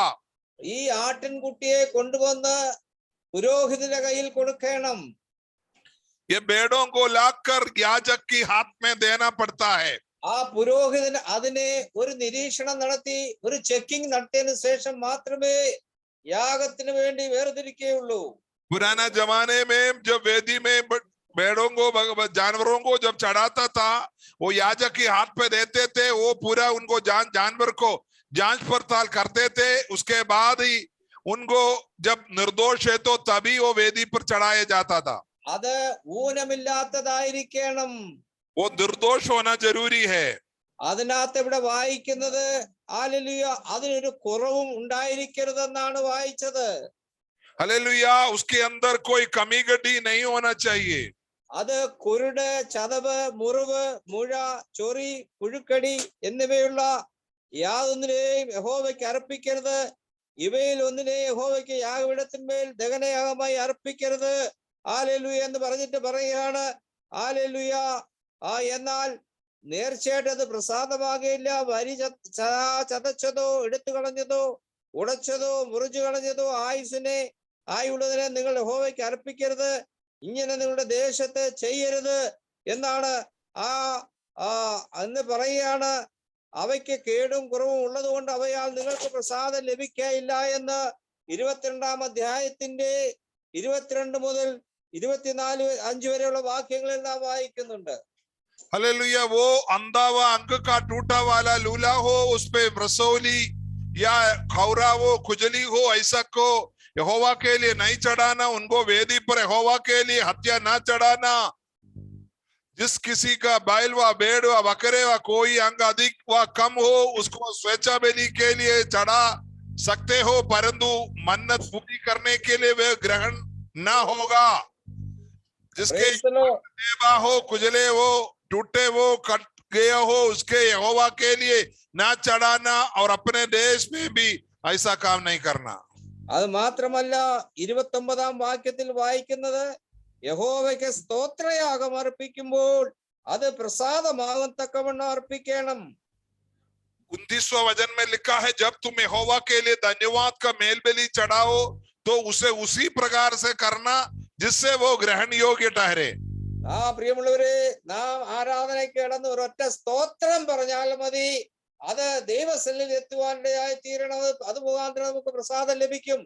ഈ ആട്ടിൻകുട്ടിയെ കൊണ്ടുവന്ന് പുരോഹിതന്റെ കയ്യിൽ കൊടുക്കണം. ये भेड़ों को लाकर याजक की हाथ में देना पड़ता है. ആ പുരോഹിതൻ അതിനെ ഒരു നിരീക്ഷണം നടത്തി ഒരു ചെക്കിംഗ് നടത്തിയതിനു ശേഷം മാത്രമേ യാഗത്തിന് വേണ്ടി വേർതിരിക്കുകയുള്ളൂ. पुराना जमाने में जब वेदी में भेड़ों को जानवरों को जब चढ़ाता था वो याजक के हाथ पे देते थे. वो पूरा उनको जानवर को जांच पड़ताल करते थे. उसके बाद ही उनको जब निर्दोष है तो तभी वो वेदी पर चढ़ाया जाता था. അത് ഊനമില്ലാത്തതായിരിക്കണം. वो निर्दोष होना जरूरी है. അതിനകത്ത് ഇവിടെ വായിക്കുന്നത് ഹല്ലേലൂയ അതിനൊരു കുറവും ഉണ്ടായിരിക്കരുതെന്നാണ് വായിച്ചത്. हालेलुया उसके अंदर कोई कमी गड्डी नहीं होना चाहिए. അത് കുരുട്, ചതവ്, മുറിവ്, മുഴ, ചൊറി, പുഴുക്കടി എന്നിവയുള്ള യാതൊന്നിനെയും യഹോവയ്ക്ക് അർപ്പിക്കരുത്. ഇവയിൽ ഒന്നിനെയും യഹോവയ്ക്ക് യാഗപീഠത്തിന്മേൽ ദഹനയാഗമായി അർപ്പിക്കരുത്. ഹല്ലേലൂയ എന്ന് പറഞ്ഞിട്ട് പറയുകയാണ്. ഹല്ലേലൂയ. എന്നാൽ നേർച്ചയായിട്ട് അത് പ്രസാദമാകുകയില്ല. വരി ചതച്ചതോ എടുത്തു കളഞ്ഞതോ ഉടച്ചതോ മുറിച്ചു കളഞ്ഞതോ ആയുള്ളതിനെ നിങ്ങൾ യഹോവയ്ക്ക് അർപ്പിക്കരുത്. ഇങ്ങനെ നിങ്ങളുടെ ദേശത്ത് ചെയ്യരുത് എന്നാണ് എന്ന് പറയുകയാണ്. അവയ്ക്ക് കേടും കുറവും ഉള്ളത് കൊണ്ട് അവയാൽ നിങ്ങൾക്ക് പ്രസാദം ലഭിക്കയില്ല എന്ന് 22-ാം അധ്യായത്തിന്റെ 22 മുതൽ 24-5 വരെയുള്ള വാക്യങ്ങളിൽ നാം വായിക്കുന്നുണ്ട്. हालेलुया वो अंधा व अंग का टूटा वाला लूला हो, उस पे रसौली या खौरा हो, खुजली हो, ऐसा को यहोवा के लिए नहीं चढ़ाना. उनको वेदी पर यहोवा के लिए हत्या ना चढ़ाना. जिस किसी का बैल व भेड़ व बकरे व कोई अंग अधिक व कम हो उसको स्वेच्छा बलि के लिए चढ़ा सकते हो, परंतु मन्नत पूरी करने के लिए वे ग्रहण न होगा। जिसके Praise the Lord. देवा हो, कुजले हो, टूटे हो, कट गया हो, उसके यहोवा के लिए ना चढ़ाना और अपने देश में भी ऐसा काम नहीं करना। അത് മാത്രമല്ല 29-ാം വാക്യത്തിൽ വായിക്കുന്നത് യഹോവയ്ക്ക് സ്തോത്രയാഗം അർപ്പിക്കുമ്പോൾ അത് പ്രസാദമാകും തക്കവണ്ണം അർപ്പിക്കണം. 29वां वचन में लिखा है, जब तुम यहोवा के लिए धन्यवाद का मेल बलि चढ़ाओ तो उसे उसी प्रकार से करना जिससे वो ग्रहण योग्य ठहरे। പ്രിയമുള്ളവരെ, നാം ആരാധനയ്ക്ക് കിടന്ന് ഒരൊറ്റ സ്തോത്രം പറഞ്ഞാൽ മതി, അത് ദൈവസന്നിധിയിൽ എത്തുവാനിടയായി തീരണം. അത് മുഖാന്തരം നമുക്ക് പ്രസാദം ലഭിക്കും.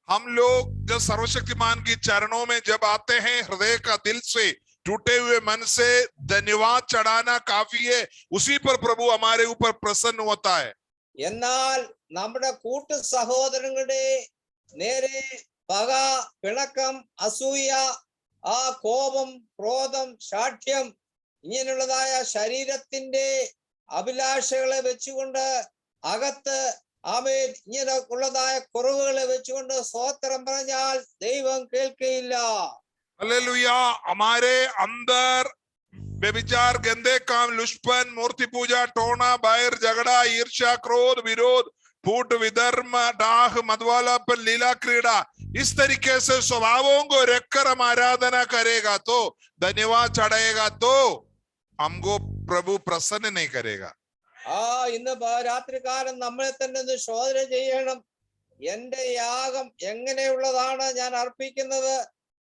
हम लोग जब सर्वशक्तिमान की चरणों में जब आते हैं, हृदय का दिल से टूटे हुए मन से धन्यवाद चढ़ाना काफी है, उसी पर प्रभु हमारे ऊपर प्रसन्न होता है। എന്നാൽ നമ്മുടെ കൂട്ടു സഹോദരങ്ങളുടെ നേരെ പക, പിണക്കം, അസൂയ, കോപം, ക്രോധം, ശാഠ്യം ഇങ്ങനെയുള്ളതായ ശരീരത്തിന്റെ അഭിലാഷകളെ വെച്ചുകൊണ്ട് അകത്ത് ഇങ്ങനെ ഉള്ളതായ കുറവുകളെ വെച്ചുകൊണ്ട് സ്തോത്രം പറഞ്ഞാൽ ദൈവം കേൾക്കയില്ല. हालेलुया। हमारे अंदर व्यभिचार, गंदे काम, लुष्पन, मूर्ति पूजा, टोना, बैर, झगड़ा, ईर्ष्या, क्रोध, विरोध, फूट, विधर्म, डाह, मधुवालापन, लीला क्रीड़ा, इस तरीके से स्वभावों को रखकर हम आराधना करेगा तो, धन्यवाद चढ़ाएगा तो हमको प्रभु प्रसन्न नहीं करेगा। ഇന്ന് രാത്രികാലം നമ്മളെ തന്നെ ഒന്ന് ശോധന ചെയ്യണം. എന്റെ യാഗം എങ്ങനെയുള്ളതാണ് ഞാൻ അർപ്പിക്കുന്നത്?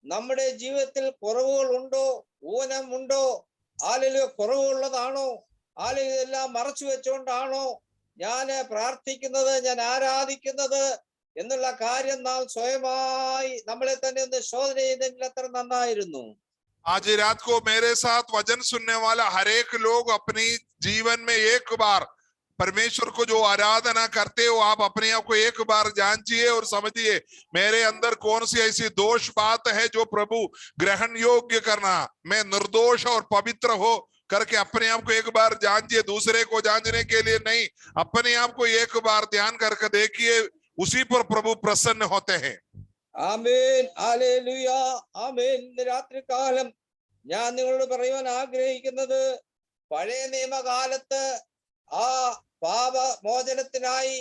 നമ്മുടെ ജീവിതത്തിൽ കുറവുകൾ ഉണ്ടോ? ഊനമുണ്ടോ? കുറവുള്ളതാണോ? ഇതെല്ലാം മറച്ചു വെച്ചുകൊണ്ടാണോ ഞാൻ പ്രാർത്ഥിക്കുന്നത്, ഞാൻ ആരാധിക്കുന്നത് എന്നുള്ള കാര്യം നാം സ്വയമായി നമ്മളെ തന്നെ ഒന്ന് ശോധന ചെയ്തെങ്കിൽ അത്ര നന്നായിരുന്നു. आज रात को मेरे साथ वचन सुनने वाला हर एक लोग अपनी जीवन में एक बार परमेश्वर को जो आराधना करते हो, आप अपने आप को एक बार जांचिए और समझिए मेरे अंदर कौन सी ऐसी दोष बात है जो प्रभु ग्रहण योग्य करना, मैं निर्दोष और पवित्र हो करके अपने आप को एक बार जांचिए। दूसरे को जांचने के लिए नहीं, अपने आप को एक बार ध्यान करके देखिए, उसी पर प्रभु प्रसन्न होते हैं। ആമേൻ, ഹല്ലേലൂയ, ആമേൻ. ഇന്ന് രാത്രികാലം ഞാൻ നിങ്ങളോട് പറയുവാൻ ആഗ്രഹിക്കുന്നത്, പഴയ നിയമകാലത്ത് പാപമോചനത്തിനായി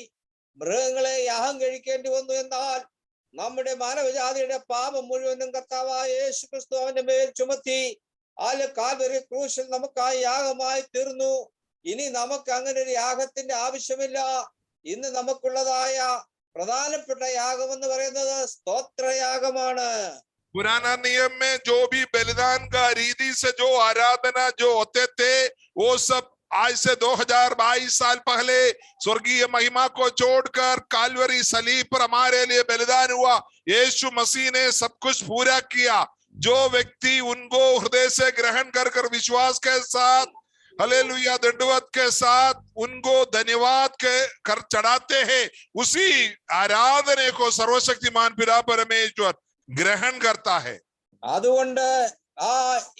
മൃഗങ്ങളെ യാഗം കഴിക്കേണ്ടി വന്നു. എന്നാൽ നമ്മുടെ മാനവജാതിയുടെ പാപം മുഴുവനും കർത്താവായ യേശു ക്രിസ്തു അവന്റെ മേൽ ചുമത്തി കാൽവരി ക്രൂശിൽ നമുക്കായി യാഗമായി തീർന്നു. ഇനി നമുക്ക് അങ്ങനെ ഒരു യാഗത്തിന്റെ ആവശ്യമില്ല. ഇന്ന് നമുക്കുള്ളതായ പ്രധാനപ്പെട്ട യാഗം എന്ന് പറയുന്നത് സ്തോത്രയാഗമാണ്. पुराना नियम में जो भी बलिदान का रीति से जो आराधना जो होते थे, वो सब आज से 2022 साल पहले स्वर्गीय महिमा को छोड़कर काल्वरी सलीब पर हमारे लिए बलिदान हुआ। यीशु मसीह ने सब कुछ पूरा किया। जो व्यक्ति उनको हृदय से ग्रहण कर विश्वास के साथ, हालेलुया, दंडवत के साथ उनको धन्यवाद के कर चढ़ाते हैं, उसी आराधने को सर्वशक्तिमान पिता परमेश्वर ग्रहण करता है। അതുകൊണ്ട്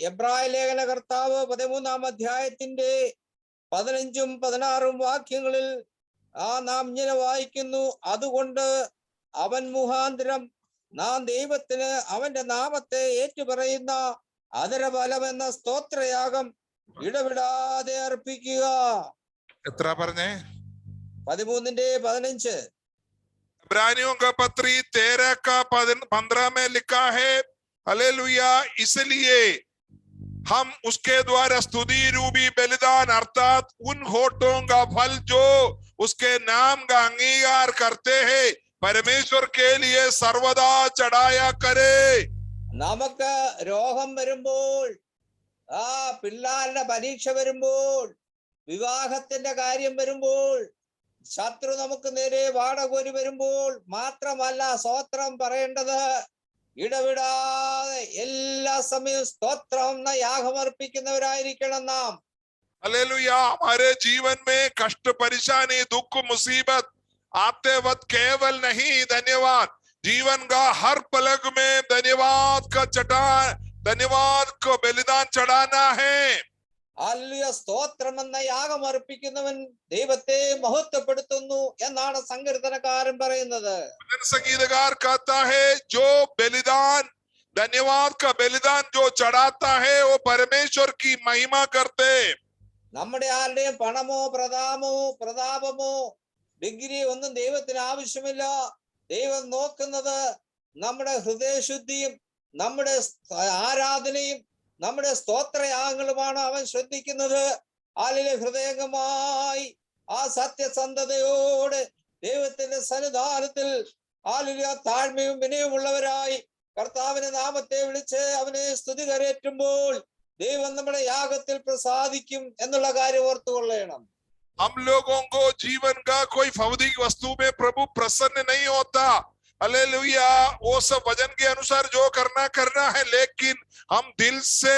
എബ്രായ ലേഖന കർത്താവ് 13-ാം അധ്യായത്തിന്റെ 15ഉം 16ഉം വാക്യങ്ങളിൽ നാം ഇങ്ങനെ വായിക്കുന്നു, അതുകൊണ്ട് അവൻ മുഖാന്തരം നാം ദൈവത്തിന് അവന്റെ നാമത്തെ ഏറ്റുപറയുന്ന അധരബലം എന്ന സ്തോത്രയാഗം ഇടവിടാതെ അർപ്പിക്കുക. എത്ര പറഞ്ഞേ? 13-15. इब्रानियों का पत्री 13 का 15 में लिखा है, हालेलुया, इसलिए हम उसके द्वारा स्तुति रूपी बलिदान अर्थात उन होठों का फल जो उसके नाम का अंगीकार करते हैं, परमेश्वर के लिए सर्वदा चढ़ाया करे. നമുക്ക് രോഗം വരുമ്പോൾ, പിള്ളാരുടെ പരീക്ഷ വരുമ്പോൾ, വിവാഹത്തിന്റെ കാര്യം വരുമ്പോൾ, ശത്രു നമുക്ക് നേരെ വാടകോരി വരുമ്പോൾ മാത്രമല്ല സ്തോത്രം പറയേണ്ടത്, ഇടവിടാതെ എല്ലാ സമയവും സ്തോത്രം എന്ന യാഗം അർപ്പിക്കുന്നവരായിരിക്കണം നാം. हालेलुया। हमारे जीवन में कष्ट, परेशानी, दुख, मुसीबत आते वक्त केवल नहीं धन्यवाद, जीवन का हर पलक में धन्यवाद का चट्टान, धन्यवाद को बलिदान चढ़ाना है। ഹല്ലേലൂയ. സ്തോത്രം എന്ന യാഗം അർപ്പിക്കുന്നവൻ ദൈവത്തെ മഹത്വപ്പെടുത്തുന്നു എന്നാണ് സങ്കീർത്തനക്കാരൻ പറയുന്നത്. संगीतकार कहता है जो बलिदान, धन्यवाद का बलिदान जो चढ़ाता है वो परमेश्वर की महिमा करते। നമ്മുടെ ആരുടെയും പണമോ പ്രതാപമോ ഡിഗ്രി ഒന്നും ദൈവത്തിന് ആവശ്യമില്ല. ദൈവം നോക്കുന്നത് നമ്മുടെ ഹൃദയശുദ്ധിയും നമ്മുടെ ആരാധനയും നമ്മുടെ സ്തോത്രയാഗങ്ങളുമാണ് അവൻ ശ്രദ്ധിക്കുന്നത്. ആലിലെ ഹൃദയംഗമായി ആ സത്യസന്ധതയോടെ ദൈവത്തിന്റെ സന്നിധാനത്തിൽ ആലിലെ താഴ്മയും വിനയമുള്ളവരായി കർത്താവിന്റെ നാമത്തെ വിളിച്ച് അവനെ സ്തുതി കരേറ്റുമ്പോൾ ദൈവം നമ്മുടെ യാഗത്തിൽ പ്രസാദിക്കും എന്നുള്ള കാര്യം ഓർത്തുകൊള്ളണം. हम लोगों को जीवन का कोई भौतिक वस्तु में प्रभु प्रसन्न नहीं होता। हालेलुया। वो सब वजन के अनुसार जो करना है, लेकिन हम दिल से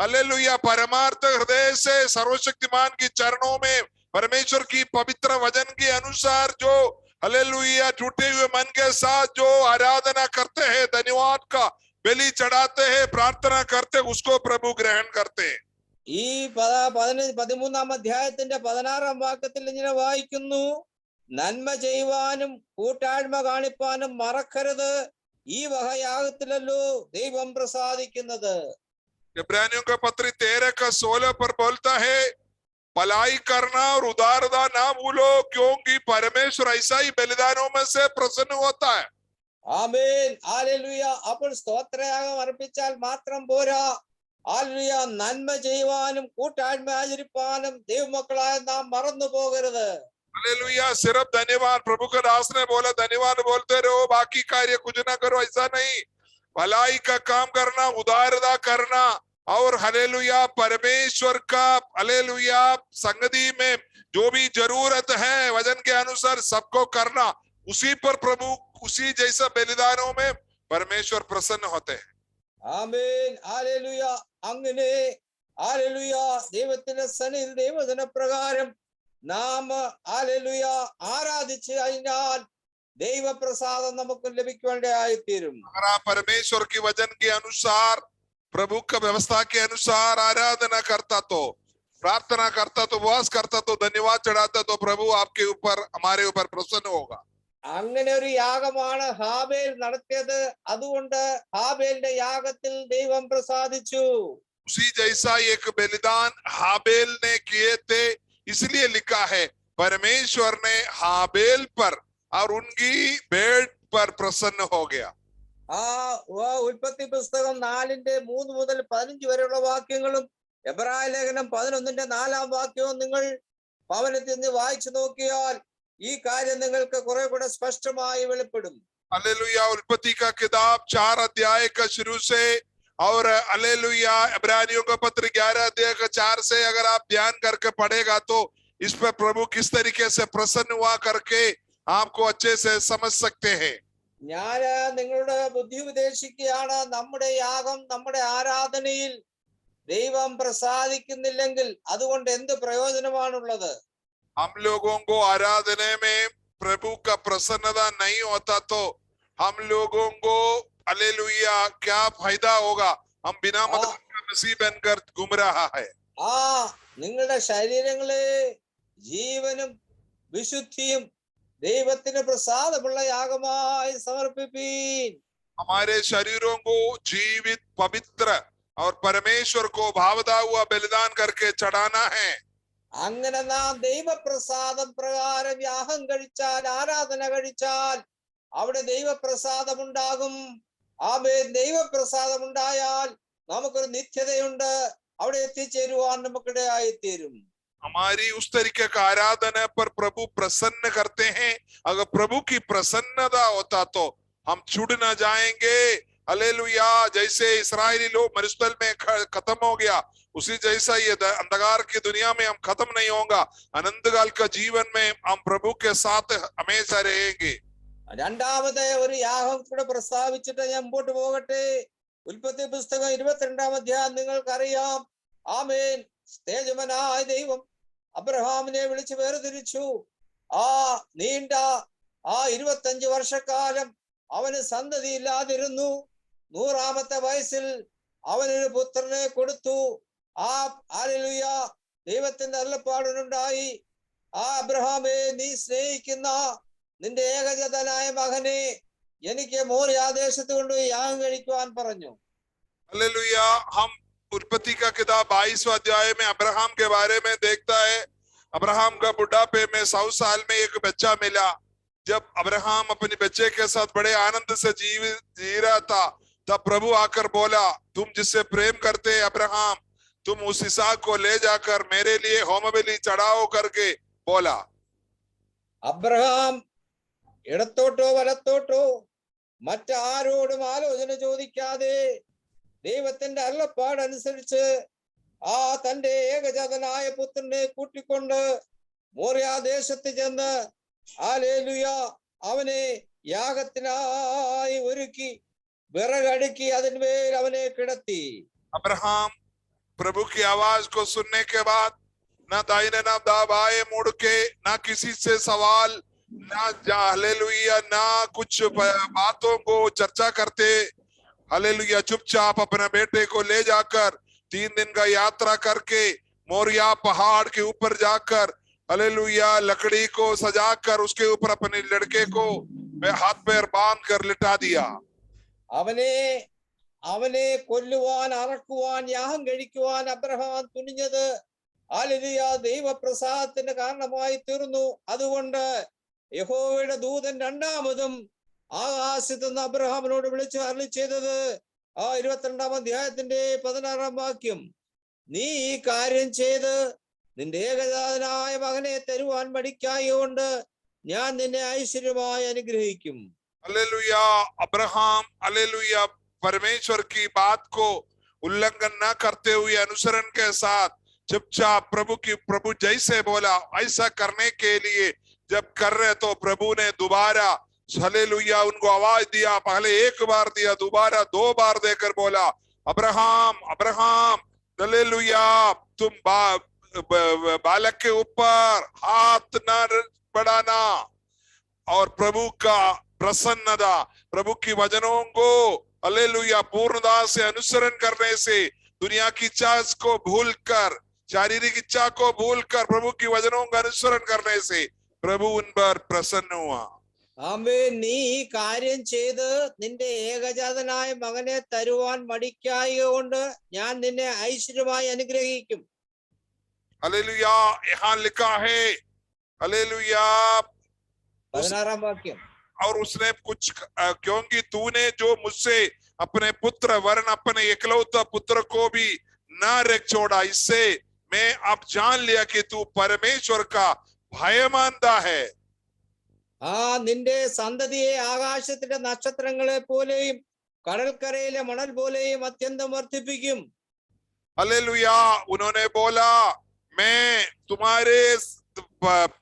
हालेलुया परमार्थ हृदय से सर्वशक्तिमान की चरणों में परमेश्वर की पवित्र वजन के अनुसार जो हालेलुया टूटे हुए मन के साथ जो आराधना करते हैं, धन्यवाद का बलि चढ़ाते हैं, प्रार्थना करते हैं, उसको प्रभु ग्रहण करते हैं। ഈ 13-ാം അധ്യായത്തിന്റെ 16-ാം വാക്യത്തിൽ ഇങ്ങനെ വായിക്കുന്നു, നന്മ ചെയ്യുവാനും കൂട്ടായ്മ കാണിപ്പാനും മറക്കരുത്, ഈ വകയാഗത്തിലല്ലോ ദൈവം പ്രസാദിക്കുന്നത്. इब्रानियों का पत्र 13:16 पर बोलता है, भलाई करना और उदारता ना भूलो, क्योंकि परमेश्वर ऐसा ही बलिदानों में से प्रसन्न होता है। ആമേൻ. ഹല്ലേലൂയ. അപ്പോൾ സ്തോത്രയാഗം അർപ്പിച്ചാൽ മാത്രം പോരാ. ഹല്ലേലൂയ. നന്മ ചെയ്യുവാനും കൂട്ടായ്മ ആചരിപ്പാനും ദൈവമക്കളായ നാം മറന്നു പോകരുത്. हालेलुया। सिर्फ धन्यवाद, प्रभु का दास ने बोला धन्यवाद बोलते रहो, बाकी कार्य कुछ ना करो, ऐसा नहीं। भलाई का काम करना, उदारता करना और हालेलुया परमेश्वर का हालेलुया संगति में जो भी जरूरत है वजन के अनुसार सबको करना, उसी पर प्रभु उसी जैसा बलिदानों में परमेश्वर प्रसन्न होते हैं। ആമേൻ. ഹല്ലേലൂയ. അങ്ങനെ ഹല്ലേലൂയ ദൈവത്തിന്റെ സന്നിധിയിൽ ദൈവവചന പ്രകാരം നാം ഹല്ലേലൂയ ആരാധിച്ചു കഴിഞ്ഞാൽ ദൈവപ്രസാദം നമുക്ക് ലഭിക്കേണ്ടതായിത്തീരും. अगर आप परमेश्वर की वचन के अनुसार प्रभु का व्यवस्था के अनुसार आराधना करता तो, प्रार्थना करता तो, उपवास करता तो, धन्यवाद चढ़ाता तो प्रभु आपके ऊपर हमारे ऊपर प्रसन्न होगा। അങ്ങനെ ഒരു യാഗമാണ് ഹാബേൽ നടത്തിയത്. അതുകൊണ്ട് ഹാബേലിന്റെ യാഗത്തിൽ ദൈവം പ്രസാദിച്ചു. उसी जैसा एक बलिदान हाबेल ने किए थे, इसलिए लिखा है परमेश्वर ने हाबेल पर और उनकी भेंट पर प्रसन्न हो गया। ആ ഉൽപ്പത്തി പുസ്തകം 4:3 മുതൽ 15 വരെയുള്ള വാക്യങ്ങളും എബ്രായ ലേഖനം 11:4 വാക്യവും നിങ്ങൾ ഭവനത്തിൽ നിന്ന് വായിച്ചു നോക്കിയാൽ ഈ കാര്യം നിങ്ങൾക്ക് കുറെ കൂടെ സ്പഷ്ടമായി വെളിപ്പെടും. हालेलुया। उत्पत्ति का किताब 4 अध्याय का शुरू से और हालेलुया इब्रानियों का पत्र 11 अध्याय का 4 से अगर आप ध्यान करके पढ़ेगा तो इस पर प्रभु किस तरीके से प्रसन्न हुआ करके आपको अच्छे से समझ सकते हैं। ഞാൻ നിങ്ങളുടെ ബുദ്ധി ഉപദേശിക്കുകയാണ്. നമ്മുടെ യാഗം നമ്മുടെ ആരാധനയിൽ ദൈവം പ്രസാദിക്കുന്നില്ലെങ്കിൽ അതുകൊണ്ട് എന്ത് പ്രയോജനമാണുള്ളത്? हम लोगों को आराधना में प्रभु का प्रसन्नता नहीं होता तो हम लोगों को हालेलुया क्या फायदा होगा? हम बिना मतलब का मसीह बनकर घूम रहा है। നിങ്ങളുടെ ശരീരങ്ങളെ ജീവനും വിശുദ്ധിയും ദൈവത്തിന് പ്രസാദമുള്ള യാഗമായി സമർപ്പിപ്പീൻ. हमारे शरीरों को जीवित, पवित्र और परमेश्वर को भावता हुआ बलिदान करके चढ़ाना है। അങ്ങനെ നാം ദൈവപ്രസാദം പ്രകാരം യാഗം കഴിച്ചാൽ, ആരാധന കഴിച്ചാൽ അവിടെ ദൈവപ്രസാദം ഉണ്ടാകും. ആമേൻ. ദൈവപ്രസാദം ഉണ്ടായാൽ നമുക്കൊരു നിത്യതയുണ്ട്. അവിടെ എത്തിച്ചേരുവാൻ നമുക്കിടയായിത്തീരും. हमारी उस तरीके का आराधना पर प्रभु प्रसन्न करते हैं। अगर प्रभु की प्रसन्नता होता तो हम छूट न जाएंगे। हालेलुया। जैसे इस्राएली लोग मरुस्थल में खत्म हो गया, उसी जैसा ये अंधकार की दुनिया में हम खत्म नहीं होगा। अनंतकाल का जीवन में हम प्रभु के साथ हमेशा रहेंगे। രണ്ടാമത്തെ ഒരു യാഗം കൂടെ പ്രസ്താവിച്ചിട്ട് ഞാൻ മുമ്പോട്ട് പോകട്ടെ. ഉൽപ്പത്തി പുസ്തകം 22-ാം അധ്യായം നിങ്ങൾക്കറിയാം. ആമേൻ. തേജമനായ ദൈവം അബ്രഹാമിനെ വിളിച്ച് വേർതിരിച്ചു. ആ നീണ്ട 25 വർഷക്കാലം അവന് സന്തതി ഇല്ലാതിരുന്നു. 100-ാമത്തെ വയസ്സിൽ അവനൊരു പുത്രനെ കൊടുത്തു. ഹല്ലേലൂയ, ദൈവത്തിന്റെ അരുളപ്പാടുണ്ടായി, അബ്രഹാമേ, നീ സ്നേഹിക്കുന്ന നിന്റെ ഏകജാതനായ മകനെ എനിക്ക് മോറിയാദേശത്ത് കൊണ്ടുപോയി യാഗം കഴിക്കുവാൻ പറഞ്ഞു. हालेलुया। हम उत्पत्ति का किताब 22वां अध्याय में अब्राहम के बारे में देखता है। अब्राहम का बुढ़ापे में 100 साल में एक बच्चा मिला। जब अब्राहम अपने बच्चे के साथ बड़े आनंद से जी रहा था, तब प्रभु आकर बोला, तुम जिससे प्रेम करते अब्राहम, तुम उस इसहाक को ले जाकर मेरे लिए होमबलि चढ़ाओ करके बोला। അബ്രഹാം ഇടത്തോട്ടോ വലത്തോട്ടോ മറ്റാരോടും ആലോചന ചോദിക്കാതെ ദൈവത്തിന്റെ അരുളപ്പാടനുസരിച്ച് തന്റെ ഏകജാതനായ പുത്രനെ കൂട്ടിക്കൊണ്ട് മോറിയാദേശത്ത് ചെന്ന് ഹല്ലേലൂയ അവനെ യാഗത്തിനായി ഒരുക്കി വിറകടുക്കി അതിന്മേൽ അവനെ കിടത്തി. अब्राहम प्रभु की आवाज को सुनने के बाद ना दाहिने ना बाएं मुड़ के, ना किसी से सवाल, ना हालेलुया, ना कुछ बातों को चर्चा करते, हालेलुया, चुपचाप अपने बेटे को ले जाकर 3 दिन का यात्रा करके मोरिया पहाड़ के ऊपर जाकर हालेलुया लकड़ी को सजाकर उसके ऊपर अपने लड़के को हाथ पैर बांध कर लिटा दिया। അവനെ കൊല്ലുവാൻ, അറക്കുവാൻ, യാഗം കഴിക്കുവാൻ അബ്രഹാം തുനിഞ്ഞത് ഹല്ലേലൂയ ദൈവപ്രസാദത്തിന് കാരണമായി തീർന്നു. അതുകൊണ്ട് യഹോവയുടെ ദൂതൻ രണ്ടാമതും ആകാശത്ത് നിന്ന് അബ്രഹാമിനോട് വിളിച്ചു അരുളി ചെയ്തത് 22-ാം അധ്യായത്തിന്റെ 16-ാം വാക്യം, നീ ഈ കാര്യം ചെയ്ത് നിന്റെ ഏകജാതനായ മകനെ തരുവാൻ മടിക്കായതുകൊണ്ട് ഞാൻ നിന്നെ ഐശ്വര്യമായി അനുഗ്രഹിക്കും. हालेलुया। अब्राहम हालेलुया परमेश्वर की बात को उल्लंघन न करते हुए अनुसरण के साथ चुपचाप प्रभु जैसे बोला ऐसा करने के लिए जब कर रहे तो प्रभु ने दोबारा हालेलुया उनको आवाज दिया। पहले 1 बार दिया, दोबारा 2 बार देकर बोला, अब्राहम अब्राहम, हालेलुया, तुम बालक के ऊपर हाथ न बढ़ाना। और प्रभु का प्रसन्नता, प्रभु की वचनों को हालेलुया पूर्णता से अनुसरण करने से, दुनिया की इच्छा को भूलकर, शारीरिक इच्छा को भूलकर प्रभु की वचनों का अनुसरण करने से प्रभु उन पर प्रसन्न हुआ। ആമേൻ. നീ ഈ കാര്യം ചെയ്ത് നിന്റെ ഏകജാതനായ മകനെ തരുവാൻ മടിക്കായതുകൊണ്ട് ഞാൻ നിന്നെ ഐശ്വര്യമായി അനുഗ്രഹിക്കും. हालेलुया। यहाँ लिखा है हालेलुया 16-ാം വാക്യം, और उसने कुछ क्योंकि तूने जो मुझसे अपने पुत्र वरन अपने एकलौता पुत्र को भी न रख छोड़ा, इससे मैं अब जान लिया कि तू परमेश्वर का भय मानता है। നിന്റെ സന്തതിയെ ആകാശത്തിന്റെ നക്ഷത്രങ്ങളെ പോലെയും കടൽക്കരയിലെ മണൽ പോലെയും അത്യന്തം വർദ്ധിപ്പിക്കും. हालेलुया। उन्होंने बोला, मैं तुम्हारे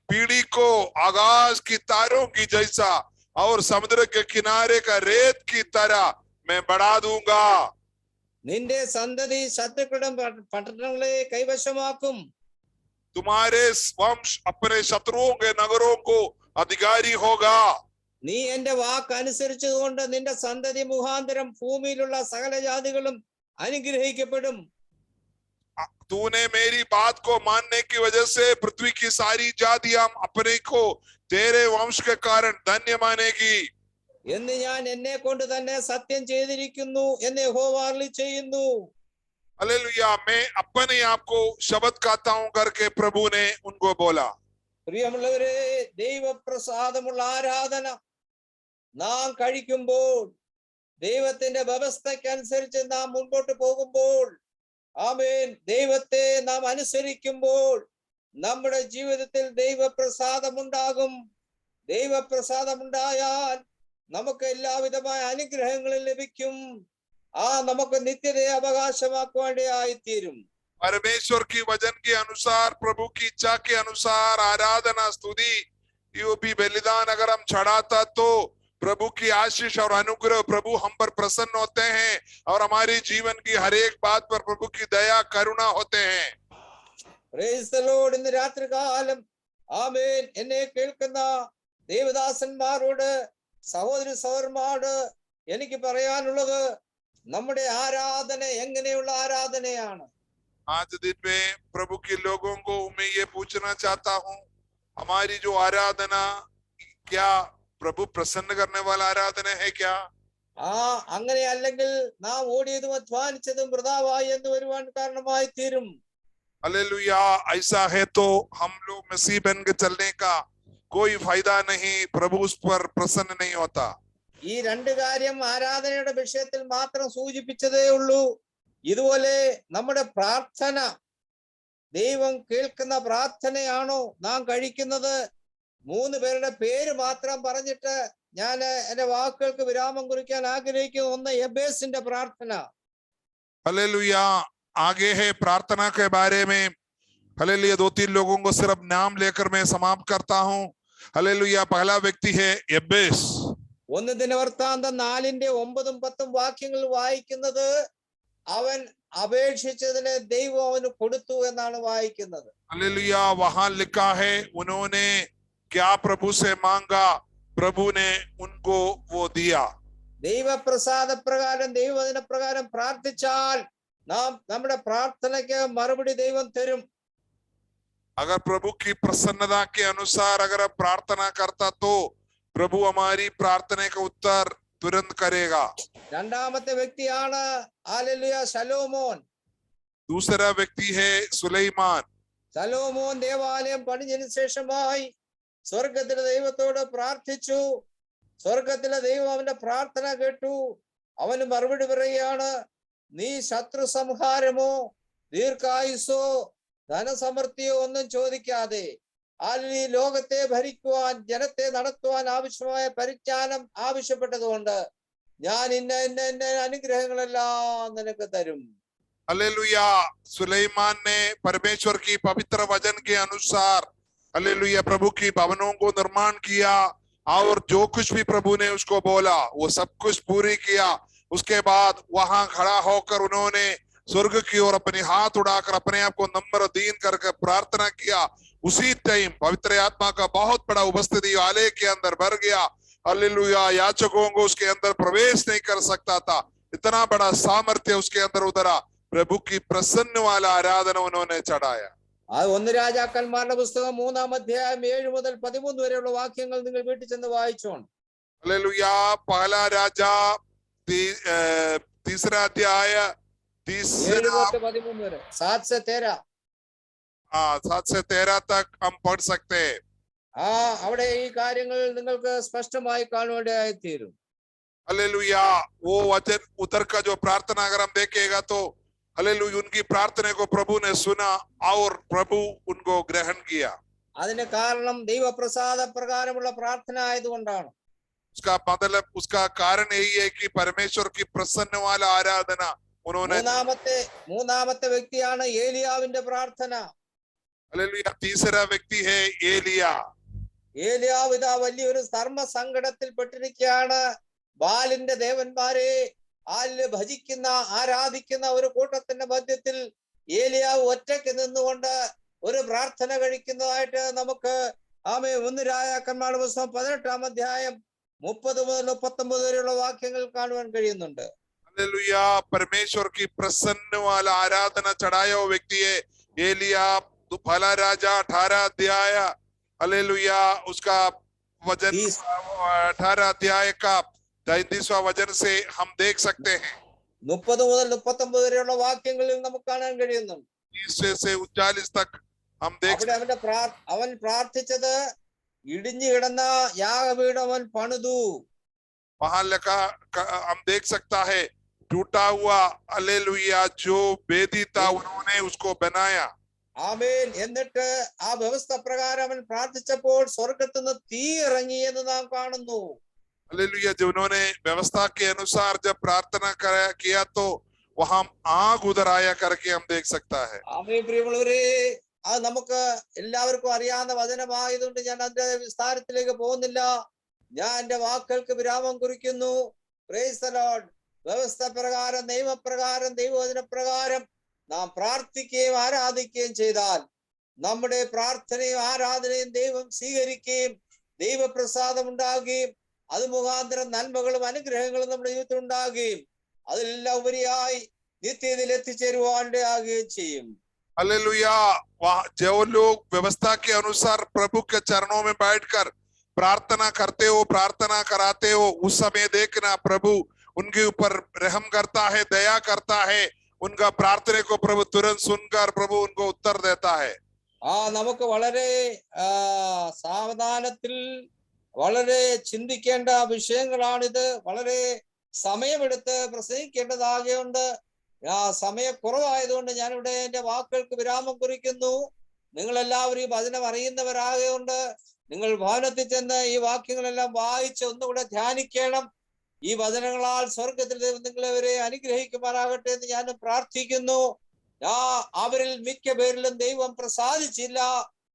पीढ़ी को आकाश की तारों की जैसा और समुद्र के किनारे का रेत की तरह मैं बढ़ा दूंगा। നിന്റെ സന്തതി ശത്രുക്കളുടെ പട്ടണങ്ങളെ കൈവശമാക്കും. तुम्हारे वंश अपने शत्रुओं के नगरों को अधिकारी होगा। നീ എന്റെ വാക്ക് അനുസരിച്ചതുകൊണ്ട് നിന്റെ സന്തതി മുഖാന്തരം ഭൂമിയിലുള്ള സകല ജാതികളും അനുഗ്രഹിക്കപ്പെടും. तूने मेरी बात को मानने की वजह से पृथ्वी की सारी जातियां अपने को तेरे वंश के कारण धन्य मानेगी। എന്ന് ഞാൻ എന്നെ കൊണ്ട് തന്നെ സത്യം ചെയ്തിരിക്കുന്നു എന്ന് യഹോവ അരുളി ചെയ്യുന്നു. हालेलुया। मैं अपने आप को शब्द कहता हूं करके प्रभु ने उनको बोला। പ്രിയമുള്ളവരെ, ദൈവപ്രസാദമുള്ള ആരാധന നാം കഴിക്കുമ്പോൾ, ദൈവത്തിന്റെ വ്യവസ്ഥയ്ക്കനുസരിച്ച് നാം മുൻപോട്ട് പോകുമ്പോൾ, ആമേൻ, ദൈവത്തെ നാം അനുസരിക്കുമ്പോൾ നമ്മുടെ ജീവിതത്തിൽ ദൈവപ്രസാദമുണ്ടാകും. ദൈവപ്രസാദമുണ്ടായാൽ നമുക്ക് എല്ലാവിധമായ അനുഗ്രഹങ്ങളും ലഭിക്കും. നമുക്ക് നിത്യതയെ അവകാശമാക്കുവാനായിത്തീരും. परमेश्वर की वचन के अनुसार, प्रभु की इच्छा के अनुसार आराधना स्तुति यो भी बलिदान अगर हम चढ़ाता तो प्रभु की आशीष और अनुग्रह प्रभु हम पर प्रसन्न होते हैं और हमारी जीवन की हर एक बात पर प्रभु की दया करुणा होते हैं। Praise the Lord. ഇന്ന് രാത്രികാലം ആമേൻ എന്നെ കേൾക്കുന്ന ദേവദാസന്മാരോട്, സഹോദരി സഹോദരന്മാരോട് എനിക്ക് പറയാനുള്ളത്, നമ്മുടെ ആരാധന എങ്ങനെയുള്ള ആരാധനയാണ്? आज दिन में प्रभु के लोगों को मैं ये पूछना चाहता हूँ, हमारी जो आराधना क्या प्रभु प्रसन्न करने वाला आराधना है क्या? അങ്ങനെ അല്ലെങ്കിൽ നാം ഓടിയതും അധ്വാനിച്ചതും വൃഥാവായി എന്ന് വരുവാൻ കാരണമായി തീരും. हालेलुया, ऐसा है तो हम लोग मसीह बन के चलने का कोई फायदा नहीं, प्रभु उस पर प्रसन्न नहीं होता. ഈ രണ്ട് കാര്യം ആരാധനയുടെ വിഷയത്തിൽ മാത്രം സൂചിപ്പിച്ചതേ ഉള്ളൂ. ഇതുപോലെ നമ്മുടെ പ്രാർത്ഥന ദൈവം കേൾക്കുന്ന പ്രാർത്ഥനയാണോ നാം കഴിക്കുന്നത്? 3 പേരുടെ പേര് മാത്രം പറഞ്ഞിട്ട് ഞാൻ എന്റെ വാക്കുകൾക്ക് വിരാമം കുറിക്കാൻ ആഗ്രഹിക്കുന്നു. ഒന്ന്, യബേസിന്റെ പ്രാർത്ഥന. हालेलुया, आगे है प्रार्थना के बारे में. हालेलुया, 2-3 लोगों को सिर्फ नाम लेकर मैं समाप्त करता हूँ. हालेलुया, पहला व्यक्ति है यब्बेस. 1 ദിനവൃത്താന്തം 4:9-10 വാക്യങ്ങൾ വായിക്കുന്നത് അവൻ അപേക്ഷിച്ചതിനെ ദൈവം അവന് കൊടുത്തു എന്നാണ് വായിക്കുന്നത്. हालेलुया, वहां लिखा है उन्होंने क्या प्रभु से मांगा, प्रभु ने उनको वो दिया. ദൈവപ്രസാദ പ്രകാരം ദൈവവചന പ്രകാരം പ്രാർത്ഥിച്ചാൽ നാം നമ്മുടെ പ്രാർത്ഥനയ്ക്ക് മറുപടി ദൈവം തരും. अगर प्रभु की प्रसन्नता के अनुसार अगर आप प्रार्थना करता तो प्रभु हमारी प्रार्थना का उत्तर तुरंत करेगा. രണ്ടാമത്തെ വ്യക്തിയാണ് ഹല്ലേലൂയ ശലോമോൻ. दूसरा व्यक्ति है सुलेमान. ശലോമോൻ ദേവാലയം പണിഞ്ഞതിനു ശേഷമായി സ്വർഗത്തിലെ ദൈവത്തോട് പ്രാർത്ഥിച്ചു. സ്വർഗത്തിലെ ദൈവം അവന്റെ പ്രാർത്ഥന കേട്ടു. അവന് മറുപടി പറയുകയാണ്, നീ ശത്രു സംഹാരമോ ദീർഘായുസോ ധനസമൃദ്ധിയോ ഒന്നും ചോദിക്കാതെ ഈ ലോകത്തെ ഭരിക്കുവാൻ ജനത്തെ നടത്തുവാൻ ആവശ്യമായ പരിജ്ഞാനം ആവശ്യപ്പെട്ടതുകൊണ്ട് ഞാൻ ഇന്ന ഇന്ന ഇന്ന അനുഗ്രഹങ്ങളെല്ലാം നിനക്ക് തരും. हालेलुया, सुलेमान ने परमेश्वर की पवित्र वचन के अनुसार हालेलुया प्रभु की भवनों को निर्माण किया और जो कुछ भी प्रभु ने उसको बोला वो सब कुछ पूरी किया. उसके बाद वहां खड़ा होकर उन्होंने स्वर्ग की ओर अपने हाथ उड़ाकर अपने आप को नम्र दीन करके प्रार्थना किया. उसी टाइम पवित्र आत्मा का बहुत बड़ा उपस्थिति आलय के अंदर भर गया. हालेलुया, याचकों को उसके अंदर प्रवेश नहीं कर सकता था, इतना बड़ा सामर्थ्य उसके अंदर उतरा. प्रभु की प्रसन्न वाला आराधना उन्होंने चढ़ाया. 1 രാജാക്കന്മാരുടെ പുസ്തകം 3-ാം അധ്യായം 7 മുതൽ 13 വരെയുള്ള വാക്യങ്ങൾ നിങ്ങൾ വീട്ടിൽ ചെന്ന് വായിച്ചോണം. हालेलुया, पहला राजा तीसरा अध्याय 7-13 വരെ 7 से 13. 7 से 13 तक हम पढ़ सकते हैं. അവിടെ ഈ കാര്യങ്ങൾ നിങ്ങൾക്ക് സ്പഷ്ടമായി കാണുവാനായി തീരും. हालेलुया, वो वचन उतर का जो प्रार्थना अगर हम देखेगा तो हालेलुया उनकी प्रार्थना को प्रभु ने सुना और प्रभु उनको ग्रहण किया. അതിന് കാരണം ദൈവപ്രസാദ പ്രകാരമുള്ള പ്രാർത്ഥന ആയതുകൊണ്ടാണ്. उसका मतलब उसका कारण यही है कि परमेश्वर की प्रसन्न वाला आराधना उन्होंने. മൂന്നാമത്തെ വ്യക്തിയാണ് ഏലിയാവിന്റെ പ്രാർത്ഥന. हालेलुया, तीसरा व्यक्ति है एलिया. ഏലിയാവ് ഇതാ വലിയൊരു ധർമ്മ സങ്കടത്തിൽ പെട്ടിരിക്കുകയാണ്. ബാലിന്റെ ദേവന്മാരെ ഭജിക്കുന്ന ആരാധിക്കുന്ന ഒരു കൂട്ടത്തിന്റെ മധ്യത്തിൽ ഏലിയാവ് ഒറ്റയ്ക്ക് നിന്നുകൊണ്ട് ഒരു പ്രാർത്ഥന കഴിക്കുന്നതായിട്ട് നമുക്ക് 1 രാജാക്കന്മാരുടെ പുസ്തകം 18-ാം അധ്യായം 30 മുതൽ 39 വരെയുള്ള വാക്യങ്ങൾ കാണുവാൻ കഴിയുന്നുണ്ട്. हालेलुया, परमेश्वर की प्रसन्न वाला आराधना चढ़ाया हुआ व्यक्ति है एलिया. पहला राजा 18 अध्याय हालेलुया उसका वचन 18 अध्याय का 33वां वचन से हम देख सकते हैं. 30 മുതൽ 39 വരെയുള്ള വാക്യങ്ങളിൽ നമുക്ക് കാണാൻ കഴിയുന്നുണ്ട്. 30 से 39 तक हम देख. അവൻ പ്രാർത്ഥിച്ചത് ഇടിഞ്ഞു കിടന്ന യാഗപീഠം അവൻ പണിതു. वहां लिखा हम देख सकता है टूटा हुआ हालेलुया जो वेदी था उन्होंने उसको बनाया. ആമേൻ. എന്നിട്ട് ആ വ്യവസ്ഥ പ്രകാരം അവൻ പ്രാർത്ഥിച്ചപ്പോൾ സ്വർഗത്തിൽ നിന്ന് തീ ഇറങ്ങി എന്ന് നാം കാണുന്നു. हालेलुया, जो उन्होंने व्यवस्था के अनुसार जब प्रार्थना किया तो वहां आग उधर आया करके हम देख सकता है. ആമേൻ. പ്രിയമുള്ളവരെ, അത് നമുക്ക് എല്ലാവർക്കും അറിയാവുന്ന വചനമായതുകൊണ്ട് ഞാൻ അതിന്റെ വിസ്താരത്തിലേക്ക് പോകുന്നില്ല. ഞാൻ എന്റെ വാക്കുകൾക്ക് വിരാമം കുറിക്കുന്നു. Praise the Lord. വ്യവസ്ഥ പ്രകാരം നിയമപ്രകാരം ദൈവവചന പ്രകാരം നാം പ്രാർത്ഥിക്കുകയും ആരാധിക്കുകയും ചെയ്താൽ നമ്മുടെ പ്രാർത്ഥനയും ആരാധനയും ദൈവം സ്വീകരിക്കുകയും ദൈവപ്രസാദം ഉണ്ടാകുകയും അത് മുഖാന്തരം നന്മകളും അനുഗ്രഹങ്ങളും നമ്മുടെ ജീവിതത്തിൽ ഉണ്ടാകുകയും അതിലെല്ലാം ഉപരിയായി നിത്യതയിൽ എത്തിച്ചേരുവാൻ ഇടയാകുകയും ചെയ്യും. हालेलुया। वहाँ जो लोग व्यवस्था के अनुसार प्रभु के चरणों में बैठकर प्रार्थना करते हो, प्रार्थना कराते हो, उस समय देखना प्रभु उनके ऊपर रहम करता है, दया करता है। उनका प्रार्थना को प्रभु तुरंत सुनकर प्रभु उनको उत्तर देता है। നമുക്ക് വളരെ സാവധാനത്തിൽ വളരെ ചിന്തിക്കേണ്ട വിഷയങ്ങളാണിത്. വളരെ സമയമെടുത്ത് പ്രസംഗിക്കേണ്ടതാകെയുണ്ട്. സമയക്കുറവായതുകൊണ്ട് ഞാനിവിടെ എന്റെ വാക്കുകൾക്ക് വിരാമം കുറിക്കുന്നു. നിങ്ങൾ എല്ലാവരും ഈ വചനം അറിയുന്നവരാകെയുണ്ട്. നിങ്ങൾ ഭവനത്തിൽ ചെന്ന് ഈ വാക്യങ്ങളെല്ലാം വായിച്ച് ഒന്നുകൂടെ ധ്യാനിക്കണം. ഈ വചനങ്ങളാൽ സ്വർഗത്തിൽ നിങ്ങളവരെ അനുഗ്രഹിക്കുമാറാകട്ടെ എന്ന് ഞാൻ പ്രാർത്ഥിക്കുന്നു. അവരിൽ മിക്ക പേരിലും ദൈവം പ്രസാദിച്ചില്ല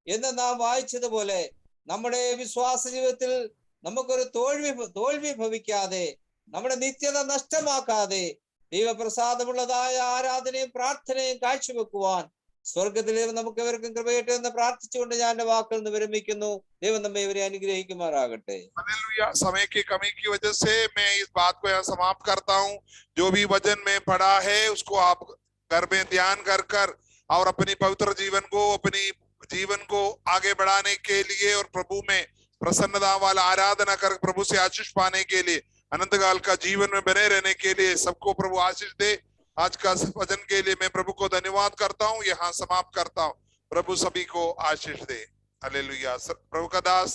എന്ന് നാം വായിച്ചതുപോലെ നമ്മുടെ വിശ്വാസ ജീവിതത്തിൽ നമുക്കൊരു തോൽവി ഭവിക്കാതെ, നമ്മുടെ നിത്യത നഷ്ടമാക്കാതെ ദൈവപ്രസാദമുള്ളതായ ആരാധനയും പ്രാർത്ഥനയും കാഴ്ചവെക്കുവാൻ സ്വർഗത്തിലെ നമുക്ക് ഇവർക്കും കൃപയട്ടെ എന്ന് പ്രാർത്ഥിച്ചുകൊണ്ട് ഞാൻ എന്റെ വാക്കിൽ നിന്ന് വിരമിക്കുന്നു. ദൈവം നമ്മെ ഇവരെ അനുഗ്രഹിക്കുമാറാകട്ടെ. हालेलुया। समय की कमी की वजह से मैं इस बात को यहाँ समाप्त करता हूँ। जो भी वचन में पढ़ा है उसको आप घर में ध्यान कर और अपनी पवित्र जीवन को आगे बढ़ाने के लिए और प्रभु में प्रसन्नता वाला आराधना कर प्रभु से आशीष पाने के लिए, अनंत काल का जीवन में बने रहने के लिए सबको प्रभु आशीष दे। आज का वचन के लिए मैं प्रभु को धन्यवाद करता हूँ, यहाँ समाप्त करता हूँ। प्रभु सभी को आशीष दे। हालेलुया। प्रभु का दास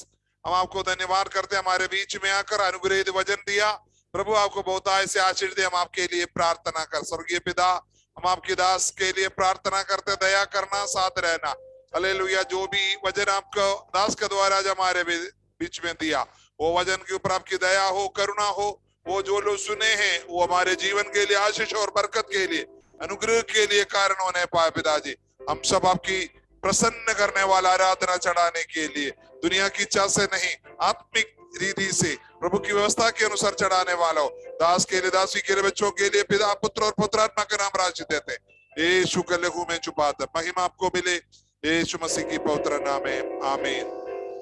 हम आपको धन्यवाद करते, हमारे बीच में आकर अनुग्रहित वचन दिया। प्रभु आपको बहुतायत से आशीष दे। हम आपके लिए प्रार्थना कर, स्वर्गीय पिता हम आपके दास के लिए प्रार्थना करते, दया करना, साथ रहना। हालेलुया। जो भी वचन आपको दास के द्वारा आज हमारे बीच में दिया, वो वचन के ऊपर आपकी दया हो, करुणा हो। वो जो लोग सुने हैं वो हमारे जीवन के लिए आशीष और बरकत के लिए, अनुग्रह के लिए कारण होने पाए। पिताजी हम सब आपकी प्रसन्न करने वाला आराधना चढ़ाने के लिए दुनिया की इच्छा से नहीं, आत्मिक रीति से प्रभु की व्यवस्था के अनुसार चढ़ाने वाला हो। दास के लिए, दासी के लिए, बच्चों के लिए पिता, पुत्र और पुत्रात्मा के नाम राशि देते। यीशु के लहू में छुपाकर महिमा आपको मिले, यीशु मसीह की पवित्र नाम में आमीन।